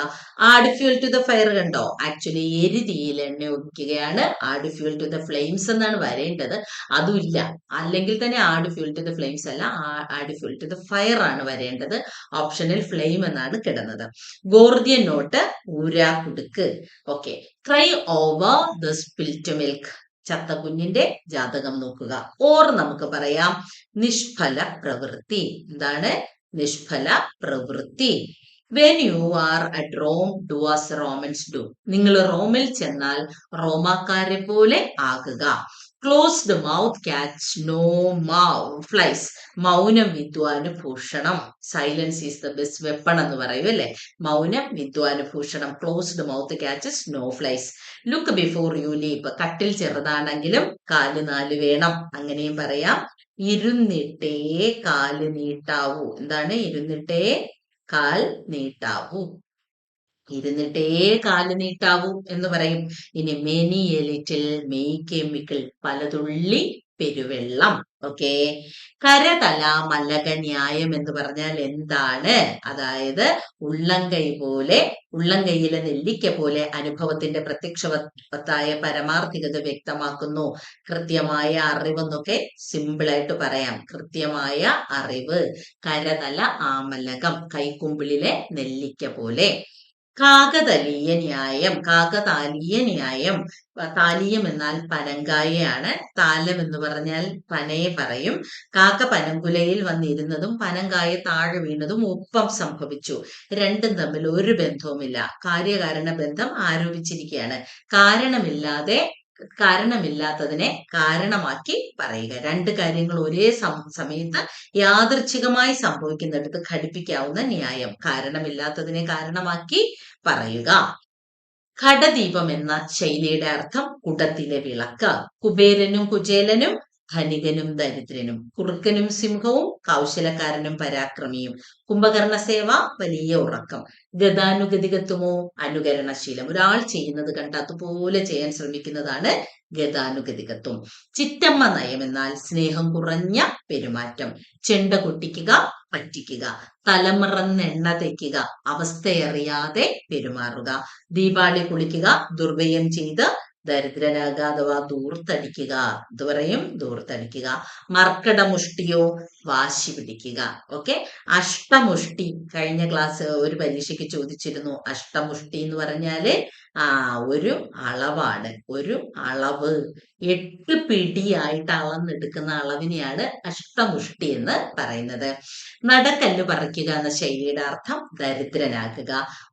Add fuel to the fire. കണ്ടോ? ആക്ച്വലി എരുതിയിൽ എണ്ണ ഒഴിക്കുകയാണ്. Add fuel to the flames എന്നാണ് വരേണ്ടത്. അതുമില്ല. അല്ലെങ്കിൽ തന്നെ add fuel to the flames അല്ല, add fuel to the fire ആണ് വരേണ്ടത്. ഓപ്ഷനിൽ ഫ്ലെയിം എന്നാണ് കിടന്നത്. ഗോർദിയൻ നോട്ട് ഊരാ കുടുക്ക്. Okay. Cry over the spilt milk. ചത്ത കുഞ്ഞിന്റെ ജാതകം നോക്കുക. ഓർ നമുക്ക് പറയാം നിഷ്ഫല പ്രവൃത്തി. എന്താണ്? നിഷ്ഫല പ്രവൃത്തി. When you are at Rome do as Romans do. നിങ്ങൾ റോമിൽ ചെന്നാൽ റോമാക്കാരെ പോലെ ആകുക. Closed mouth catch no flies. മൗനം വിദ്വാന് ഭൂഷണം. Silence is the best weapon എന്ന് പറയൂ അല്ലെ. മൗനം വിദ്വാന് ഭൂഷണം. Closed mouth catches no flies. Look before you leap. കട്ടിൽ ചെറുതാണെങ്കിലും കാല് 4 വേണം. അങ്ങനെയും പറയാം. ഇരുന്നിട്ടേ കാല് നീട്ടാവൂ. എന്താണ്? ഇരുന്നിട്ടേ കാൽ നീട്ടാവൂ. ഇരുന്നിട്ടേ കാല് നീട്ടാവൂ എന്ന് പറയും. ഇനി many a little make a mickle. പലതുള്ളി പെരുവെള്ളം. ഓക്കെ. കരതല മല്ലക ന്യായം എന്ന് പറഞ്ഞാൽ എന്താണ്? അതായത് ഉള്ളംകൈ പോലെ, ഉള്ളംകൈയിലെ നെല്ലിക്ക പോലെ അനുഭവത്തിന്റെ പ്രത്യക്ഷവത്തായ പരമാർത്ഥികത വ്യക്തമാക്കുന്നു. കൃത്യമായ അറിവെന്നൊക്കെ സിമ്പിളായിട്ട് പറയാം. കൃത്യമായ അറിവ്. കരതല ആമലകം. കൈക്കുമ്പിളിലെ നെല്ലിക്ക പോലെ. കാകതലീയ ന്യായം. കാകതാലീയ ന്യായം. താലീയം എന്നാൽ പനങ്കായയാണ്. താലം എന്ന് പറഞ്ഞാൽ പനയെ പറയും. കാക്ക പനങ്കുലയിൽ വന്നിരുന്നതും പനങ്കായ താഴെ വീണതും ഒപ്പം സംഭവിച്ചു. രണ്ടും തമ്മിൽ ഒരു ബന്ധവുമില്ല. കാര്യകാരണ ബന്ധം ആരോപിച്ചിരിക്കുകയാണ്. കാരണമില്ലാത്തതിനെ കാരണമാക്കി പറയുക. 2 കാര്യങ്ങൾ ഒരേ സമയത്ത് യാദൃച്ഛികമായി സംഭവിക്കുന്നിടത്ത് ഘടിപ്പിക്കാവുന്ന ന്യായം. കാരണമില്ലാത്തതിനെ കാരണമാക്കി പറയുക. ഘടദീപം എന്ന ശൈലിയുടെ അർത്ഥം കുടത്തിലെ വിളക്ക്. കുബേരനും കുചേലനും ധനികനും ദരിദ്രനും. കുറുക്കനും സിംഹവും കൗശലക്കാരനും പരാക്രമിയും. കുംഭകർണ സേവ വലിയ ഉറക്കം. ഗതാനുഗതികത്വമോ അനുകരണശീലം. ഒരാൾ ചെയ്യുന്നത് കണ്ട് അതുപോലെ ചെയ്യാൻ ശ്രമിക്കുന്നതാണ് ഗതാനുഗതികത്വം. ചിറ്റമ്മ നയം എന്നാൽ സ്നേഹം കുറഞ്ഞ പെരുമാറ്റം. ചെണ്ട കൊട്ടിക്കുക, പറ്റിക്കുക. തലമുറന്നെണ്ണ തേക്കുക. അവസ്ഥയറിയാതെ പെരുമാറുക. ദീപാവലി കുളിക്കുക. ദുർവ്യയം ചെയ്ത് ദരിദ്രനാകുക അഥവാ ദൂർത്തടിക്കുക. എന്ത് പറയും? ദൂർത്തടിക്കുക. മർക്കടമുഷ്ടിയോ? വാശി പിടിക്കുക. ഓക്കെ. അഷ്ടമുഷ്ടി കഴിഞ്ഞ ക്ലാസ് ഒരു പരീക്ഷയ്ക്ക് ചോദിച്ചിരുന്നു. അഷ്ടമുഷ്ടി എന്ന് പറഞ്ഞാല് ഒരു അളവാണ്, ഒരു അളവ്. 8 പിടിയായിട്ട് അളന്നെടുക്കുന്ന അളവിനെയാണ് അഷ്ടമുഷ്ടി എന്ന് പറയുന്നത്. നടക്കല്ല് പറിക്കുക എന്ന ശൈലിയുടെ അർത്ഥം ദരിദ്രനാക്കുക.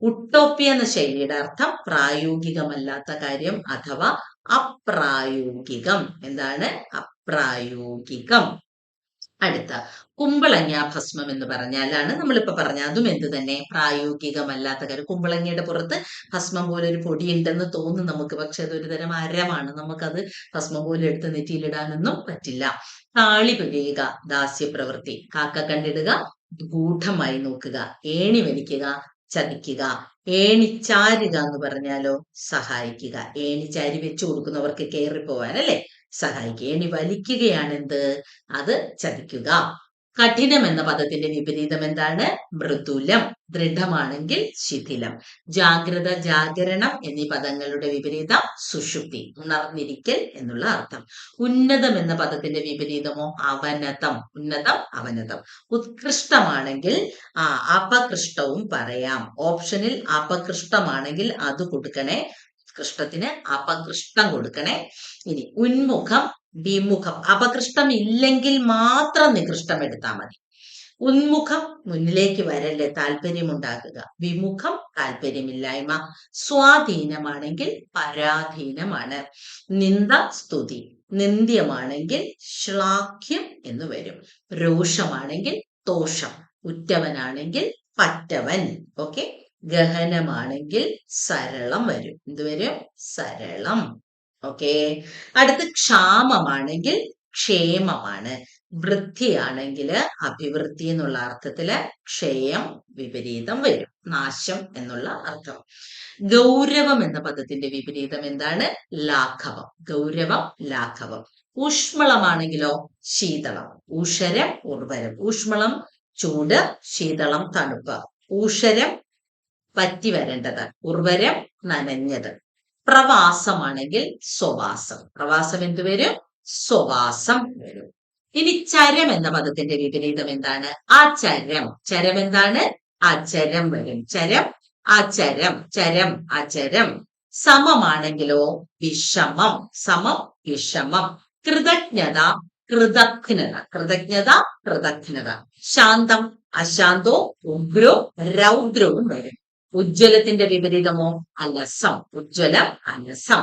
ഉട്ടോപ്യ എന്ന ശൈലിയുടെ അർത്ഥം പ്രായോഗികമല്ലാത്ത കാര്യം അഥവാ അപ്രായോഗികം. എന്താണ്? അപ്രായോഗികം. അടുത്ത കുമ്പളങ്ങ ഭസ്മം എന്ന് പറഞ്ഞാലാണ് നമ്മളിപ്പോ പറഞ്ഞ, അതും എന്ത് തന്നെ, പ്രായോഗികമല്ലാത്ത കാര്യം. കുമ്പളങ്ങയുടെ പുറത്ത് ഭസ്മം പോലെ ഒരു പൊടി ഉണ്ടെന്ന് തോന്നും നമുക്ക്, പക്ഷെ അതൊരു തരം അരമാണ്. നമുക്കത് ഭസ്മം പോലെ എടുത്ത് നെറ്റിയിലിടാനൊന്നും പറ്റില്ല. താളി പിഴിയുക ദാസ്യപ്രവൃത്തി. കാക്ക കണ്ടിടുക ഗൂഢമായി നോക്കുക. ഏണി വലിക്കുക ചതിക്കുക. ഏണിച്ചാരുക എന്ന് പറഞ്ഞാലോ സഹായിക്കുക. ഏണിച്ചാരി വെച്ചു കൊടുക്കുന്നവർക്ക് കയറിപ്പോവാൻ അല്ലെ സഹായിക്കുക. ഏണി വലിക്കുകയാണ് എന്ത്? അത് ചതിക്കുക. കഠിനം എന്ന പദത്തിന്റെ വിപരീതം എന്താണ്? മൃദുലം. ദൃഢമാണെങ്കിൽ ശിഥിലം. ജാഗ്രത, ജാഗരണം എന്നീ പദങ്ങളുടെ വിപരീതം സുഷുപ്തി, ഉണർന്നിരിക്കൽ എന്നുള്ള അർത്ഥം. ഉന്നതം എന്ന പദത്തിന്റെ വിപരീതമോ? അവനതം. ഉന്നതം, അവനതം. ഉത്കൃഷ്ടമാണെങ്കിൽ അപകൃഷ്ടവും പറയാം. ഓപ്ഷനിൽ അപകൃഷ്ടമാണെങ്കിൽ അത് കൊടുക്കണേ, ഉത്കൃഷ്ടത്തിന് അപകൃഷ്ടം കൊടുക്കണേ. ഇനി ഉന്മുഖം, വിമുഖം. അപകൃഷ്ടം ഇല്ലെങ്കിൽ മാത്രം നികൃഷ്ടം എടുത്താൽ മതി. ഉന്മുഖം മുന്നിലേക്ക് വരല്ലേ, താല്പര്യമുണ്ടാക്കുക. വിമുഖം താല്പര്യമില്ലായ്മ. സ്വാധീനമാണെങ്കിൽ പരാധീനമാണ്. നിന്ദ, സ്തുതി. നിന്ദ്യമാണെങ്കിൽ ശ്ലാഘ്യം എന്ന് വരും. രോഷമാണെങ്കിൽ ദോഷം. ഉറ്റവനാണെങ്കിൽ പറ്റവൻ. ഓക്കെ. ഗഹനമാണെങ്കിൽ സരളം വരും. എന്ത് വരും? സരളം. ഓക്കെ. അടുത്ത് ക്ഷാമമാണെങ്കിൽ ക്ഷേമമാണ്. വൃദ്ധിയാണെങ്കിൽ അഭിവൃദ്ധി എന്നുള്ള അർത്ഥത്തില് ക്ഷയം വിപരീതം വരും, നാശം എന്നുള്ള അർത്ഥം. ഗൗരവം എന്ന പദത്തിന്റെ വിപരീതം എന്താണ്? ലാഘവം. ഗൗരവം, ലാഘവം. ഊഷ്മളമാണെങ്കിലോ? ശീതളം. ഊഷരം, ഉർവരം. ഊഷ്മളം ചൂട്, ശീതളം തണുപ്പ്. ഊഷരം പറ്റി വരേണ്ടത്, ഉർവരം നനഞ്ഞത്. പ്രവാസമാണെങ്കിൽ സ്വവാസം. പ്രവാസം എന്ത് വരും? സ്വവാസം വരും. ഇനി ചരം എന്ന പദത്തിന്റെ വിപരീതം എന്താണ്? അചരം. ചരം എന്താണ്? അചരം വരും. ചരം, അചരം. ചരം, അചരം. സമമാണെങ്കിലോ? വിഷമം. സമം, വിഷമം. കൃതജ്ഞത, കൃതജ്ഞത. കൃതജ്ഞത, കൃതജ്ഞത. ശാന്തം, അശാന്തോ, ഉഗ്രോ, രൗദ്രവും വരും. ഉജ്ജ്വലത്തിന്റെ വിപരീതമോ? അലസം. ഉജ്ജ്വലം, അലസം.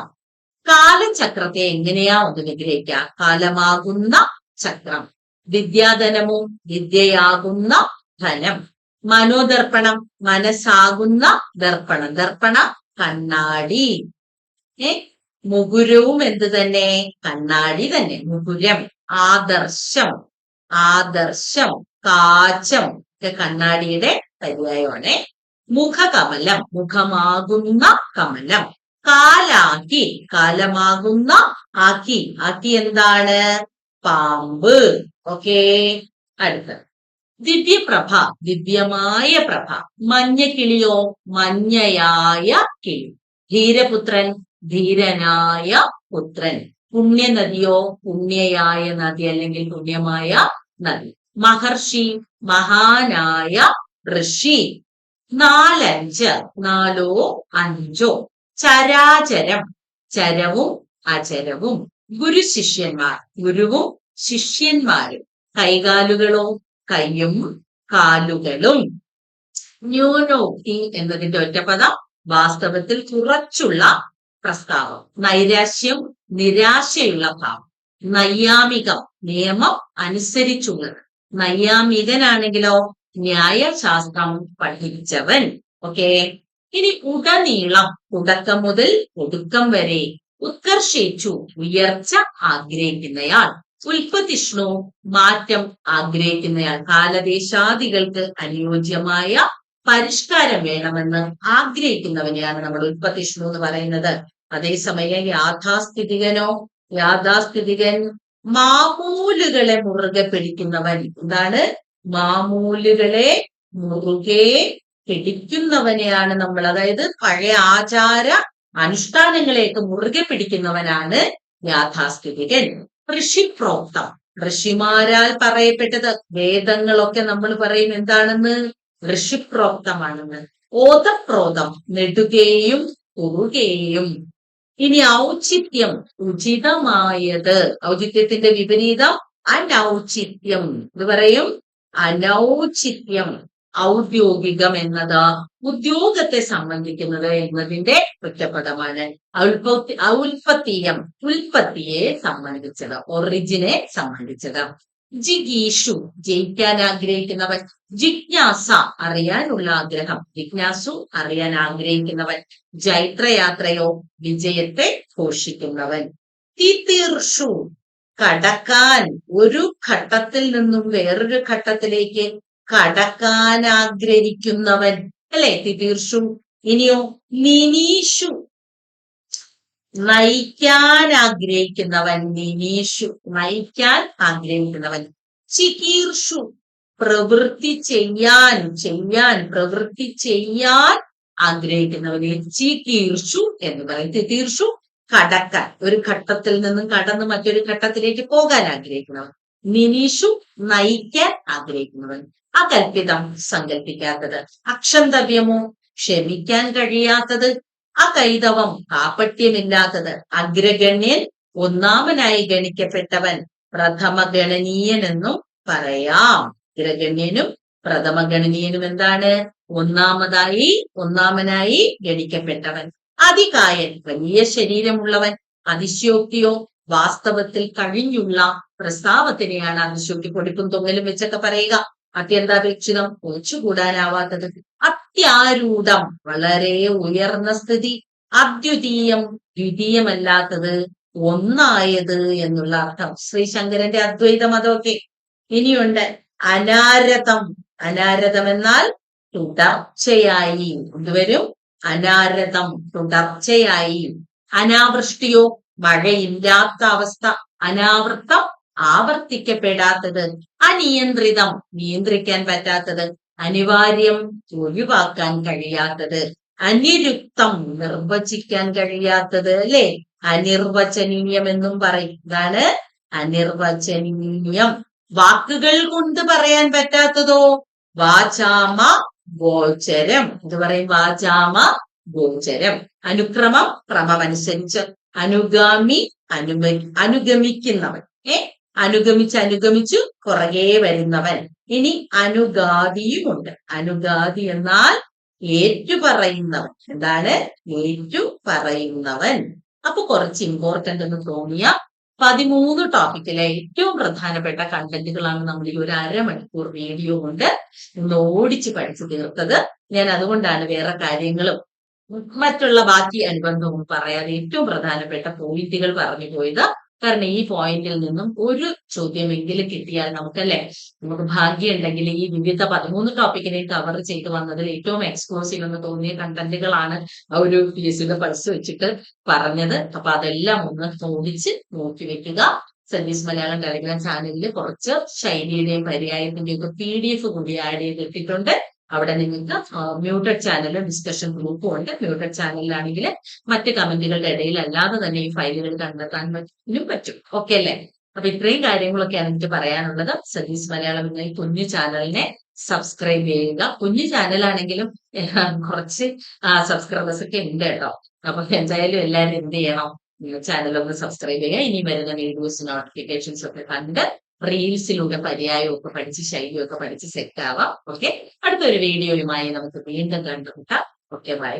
കാലചക്രത്തെ എങ്ങനെയാ ഒന്ന് വിഗ്രഹിക്കുക? കാലമാകുന്ന ചക്രം. വിദ്യാധനമോ? വിദ്യയാകുന്ന ധനം. മനോദർപ്പണം, മനസ്സാകുന്ന ദർപ്പണം. ദർപ്പണ കണ്ണാടി. മുകുരവും എന്ത് തന്നെ? കണ്ണാടി തന്നെ. മുകുരം. ആദർശം, ആദർശം. കാചം ഒക്കെ കണ്ണാടിയുടെ പര്യായമാണ്. മുഖകമലം, മുഖമാകുന്ന കമലം. കാലാക്കി, കാലമാകുന്ന ആക്കി. ആക്കി എന്താണ്? പാമ്പ്. ഓക്കെ. അടുത്ത ദിവ്യപ്രഭ, ദിവ്യമായ പ്രഭ. മഞ്ഞക്കിളിയോ? മഞ്ഞയായ കിളി. ധീരപുത്രൻ, ധീരനായ പുത്രൻ. പുണ്യനദിയോ? പുണ്യയായ നദി അല്ലെങ്കിൽ പുണ്യമായ നദി. മഹർഷി, മഹാനായ ഋഷി. 4, 5. 4, 5. ചരാചരം, ചരവും അചരവും. ഗുരു ശിഷ്യന്മാർ, ഗുരുവും ശിഷ്യന്മാരും. കൈകാലുകളോ? കയ്യും കാലുകളും. ന്യൂനോക്തി എന്നതിന്റെ ഒറ്റപ്പദം വാസ്തവത്തിൽ കുറച്ചുള്ള പ്രസ്താവം. നൈരാശ്യം, നിരാശയുള്ള ഭാവം. നൈയാമികം, നിയമം അനുസരിച്ചുള്ളത്. നൈയാമികനാണെങ്കിലോ? ന്യായശാസ്ത്രം പഠിച്ചവൻ. ഓക്കെ. ഇനി ഉടനീളം, തുടക്കം മുതൽ ഒടുക്കം വരെ. ഉത്കർഷിച്ചു, ഉയർച്ച ആഗ്രഹിക്കുന്നയാൾ. ഉൽപ്പതിഷ്ണു, മാറ്റം ആഗ്രഹിക്കുന്നയാൾ. കാലദേശാദികൾക്ക് അനുയോജ്യമായ പരിഷ്കാരം വേണമെന്ന് ആഗ്രഹിക്കുന്നവനെയാണ് നമ്മൾ ഉൽപ്പതിഷ്ണു എന്ന് പറയുന്നത്. അതേസമയം യാഥാസ്ഥിതികനോ? യാഥാസ്ഥിതികൻ മാമൂലുകളെ മുറുകെ പിടിക്കുന്നവൻ. എന്താണ്? മാമൂലുകളെ മുറുകെ പിടിക്കുന്നവനെയാണ് നമ്മൾ, അതായത് പഴയ ആചാര അനുഷ്ഠാനങ്ങളെയൊക്കെ മുറുകെ പിടിക്കുന്നവനാണ് യാഥാസ്ഥിതികൻ. ഋഷിപ്രോക്തം, ഋഷിമാരാൽ പറയപ്പെട്ടത്. വേദങ്ങളൊക്കെ നമ്മൾ പറയും എന്താണെന്ന്? ഋഷിപ്രോക്തമാണെന്ന്. ഓതപ്രോതം, നെടുകയും കുറുകയും. ഇനി ഔചിത്യം, ഉചിതമായത്. ഔചിത്യത്തിന്റെ വിപരീതം അനൗചിത്യം. ഇത് പറയും അനൗചിത്യം. ഔദ്യോഗികം എന്നത് ഉദ്യോഗത്തെ സംബന്ധിക്കുന്നത് എന്നതിന്റെ ഒറ്റപ്പദമാണ്. ഔൽപത്തീയം, ഉൽപ്പത്തിയെ സംബന്ധിച്ചത്, ഒറിജിനെ സംബന്ധിച്ചത്. ജിഗീഷു, ജയിക്കാൻ ആഗ്രഹിക്കുന്നവൻ. ജിജ്ഞാസ, അറിയാനുള്ള ആഗ്രഹം. ജിജ്ഞാസു, അറിയാൻ ആഗ്രഹിക്കുന്നവൻ. ജൈത്രയാത്രയോ, വിജയത്തെ ഘോഷിക്കുന്നവൻ. തിതീർഷു, കടക്കാൻ, ഒരു ഘട്ടത്തിൽ നിന്നും വേറൊരു ഘട്ടത്തിലേക്ക് കടക്കാൻ ആഗ്രഹിക്കുന്നവൻ, അല്ലെ തിതീർഷു. ഇനിയോ നിനീഷു, നയിക്കാൻ ആഗ്രഹിക്കുന്നവൻ. നിനീഷു, നയിക്കാൻ ആഗ്രഹിക്കുന്നവൻ. ചികീർഷു, പ്രവൃത്തി ചെയ്യാൻ, പ്രവൃത്തി ചെയ്യാൻ ആഗ്രഹിക്കുന്നവനെ ചികീർഷു എന്ന് പറയും. തിതീർഷു, കടക്കാൻ, ഒരു ഘട്ടത്തിൽ നിന്നും കടന്ന് മറ്റൊരു ഘട്ടത്തിലേക്ക് പോകാൻ ആഗ്രഹിക്കുന്നവൻ. നിനീഷു, നയിക്കാൻ ആഗ്രഹിക്കുന്നവൻ. അകൽപിതം, സങ്കല്പിക്കാത്തത്. അക്ഷന്തവ്യമോ, ക്ഷമിക്കാൻ കഴിയാത്തത്. അകൈതവം, കാപട്യമില്ലാത്തത്. അഗ്രഗണ്യൻ, ഒന്നാമനായി ഗണിക്കപ്പെട്ടവൻ. പ്രഥമ ഗണനീയൻ എന്നും പറയാം. അഗ്രഗണ്യനും പ്രഥമ ഗണനീയനും എന്താണ്? ഒന്നാമനായി ഗണിക്കപ്പെട്ടവൻ. അതികായൻ, വലിയ ശരീരമുള്ളവൻ. അതിശയോക്തിയോ, വാസ്തവത്തിൽ കഴിഞ്ഞുള്ള പ്രസ്താവത്തിനെയാണ് അതിശയോക്തി. പൊടിപ്പും തൊങ്ങലും വെച്ചൊക്കെ പറയുക. അത്യന്താപേക്ഷിതം, ഒഴിച്ചുകൂടാനാവാത്തത്. അത്യാരൂഢം, വളരെ ഉയർന്ന സ്ഥിതി. അദ്വിതീയം, ദ്വിതീയമല്ലാത്തത്, ഒന്നായത് എന്നുള്ള അർത്ഥം. ശ്രീശങ്കരന്റെ അദ്വൈത മതമൊക്കെ. ഇനിയുണ്ട് അനാരതം. അനാരതം എന്നാൽ തുടർച്ചയായി. കൊണ്ടുവരും അനാരതം, തുടർച്ചയായി. അനാവൃഷ്ടിയോ, മഴയില്ലാത്ത അവസ്ഥ. അനാവൃത്തം, ആവർത്തിക്കപ്പെടാത്തത്. അനിയന്ത്രിതം, നിയന്ത്രിക്കാൻ പറ്റാത്തത്. അനിവാര്യം, ഒഴിവാക്കാൻ കഴിയാത്തത്. അനിരുക്തം, നിർവചിക്കാൻ കഴിയാത്തത്, അല്ലെ? അനിർവചനീയം എന്നും പറയും. ഇതാണ് അനിർവചനീയം. വാക്കുകൾ കൊണ്ട് പറയാൻ പറ്റാത്തതോ? വാചാമ ഗോചരം. ഇത് പറയും വാചാമ ഗോചരം. അനുക്രമം, ക്രമമനുസരിച്ച്. അനുഗാമി, അനുഗമിക്കുന്നവൻ. അനുഗമിച്ചു പുറകെ വരുന്നവൻ. ഇനി അനുഗാദിയുമുണ്ട്. അനുഗാദി എന്നാൽ ഏറ്റുപറയുന്നവൻ. എന്താണ്? ഏറ്റുപറയുന്നവൻ. അപ്പൊ കുറച്ച് ഇമ്പോർട്ടന്റ് എന്ന് തോന്നിയ 13 ടോപ്പിക്കിലെ ഏറ്റവും പ്രധാനപ്പെട്ട കണ്ടന്റുകളാണ് നമ്മൾ ഈ ഒരു അരമണിക്കൂർ വീഡിയോ കൊണ്ട് ഇന്ന് ഓടിച്ച് പഠിച്ചു തീർത്തത്. ഞാൻ അതുകൊണ്ടാണ് വേറെ കാര്യങ്ങളും മറ്റുള്ള ബാക്കി അനുബന്ധവും പറയാതെ ഏറ്റവും പ്രധാനപ്പെട്ട പോയിന്റുകൾ പറഞ്ഞു പോയത്. കാരണം ഈ പോയിന്റിൽ നിന്നും ഒരു ചോദ്യമെങ്കിലും കിട്ടിയാൽ നമുക്കല്ലേ, നമുക്ക് ഭാഗ്യം ഉണ്ടെങ്കിൽ ഈ വിവിധ 13 ടോപ്പിക്കിനെ കവർ ചെയ്ത് വന്നതിൽ ഏറ്റവും എക്സ്ക്ലൂസീവ് എന്ന് തോന്നിയ കണ്ടന്റുകളാണ് ആ ഒരു PSC പൾസ് വെച്ചിട്ട് പറഞ്ഞത്. അപ്പൊ അതെല്ലാം ഒന്ന് ഓടിച്ച് നോക്കി വെക്കുക. സന്ദേശ് മലയാളം ടെലിഗ്രാം ചാനലിൽ കുറച്ച് ശൈലിയുടെയും പര്യായത്തിന്റെയും ഒക്കെ PDF കൂടി ആഡ് ചെയ്തിട്ടുണ്ട്. അവിടെ നിങ്ങൾക്ക് മ്യൂട്ടഡ് ചാനലും ഡിസ്കഷൻ ഗ്രൂപ്പും ഉണ്ട്. മ്യൂട്ടഡ് ചാനലിലാണെങ്കിൽ മറ്റ് കമന്റുകളുടെ ഇടയിൽ അല്ലാതെ തന്നെ ഈ ഫയലുകൾ കണ്ടെത്താൻ പറ്റും. ഓക്കെ അല്ലേ? അപ്പൊ ഇത്രയും കാര്യങ്ങളൊക്കെയാണ് എനിക്ക് പറയാനുള്ളത്. സതീഷ് മലയാളം എന്ന ഈ കുഞ്ഞു ചാനലിനെ സബ്സ്ക്രൈബ് ചെയ്യുക. കുഞ്ഞു ചാനലാണെങ്കിലും കുറച്ച് സബ്സ്ക്രൈബേഴ്സ് ഒക്കെ ഉണ്ട് കേട്ടോ. അപ്പൊ എന്തായാലും എല്ലാവരും എന്ത് ചെയ്യണം? ചാനൽ ഒന്ന് സബ്സ്ക്രൈബ് ചെയ്യുക. ഇനി വരുന്ന വീഡിയോസ് നോട്ടിഫിക്കേഷൻസ് ഒക്കെ കണ്ട് റീൽസിലൂടെ പര്യായമൊക്കെ പഠിച്ച് ശൈലിയൊക്കെ പഠിച്ച് സെറ്റ് ആവാം. ഓക്കെ, അടുത്തൊരു വീഡിയോയുമായി നമുക്ക് വീണ്ടും കണ്ടുമുട്ടാം. Okay, by.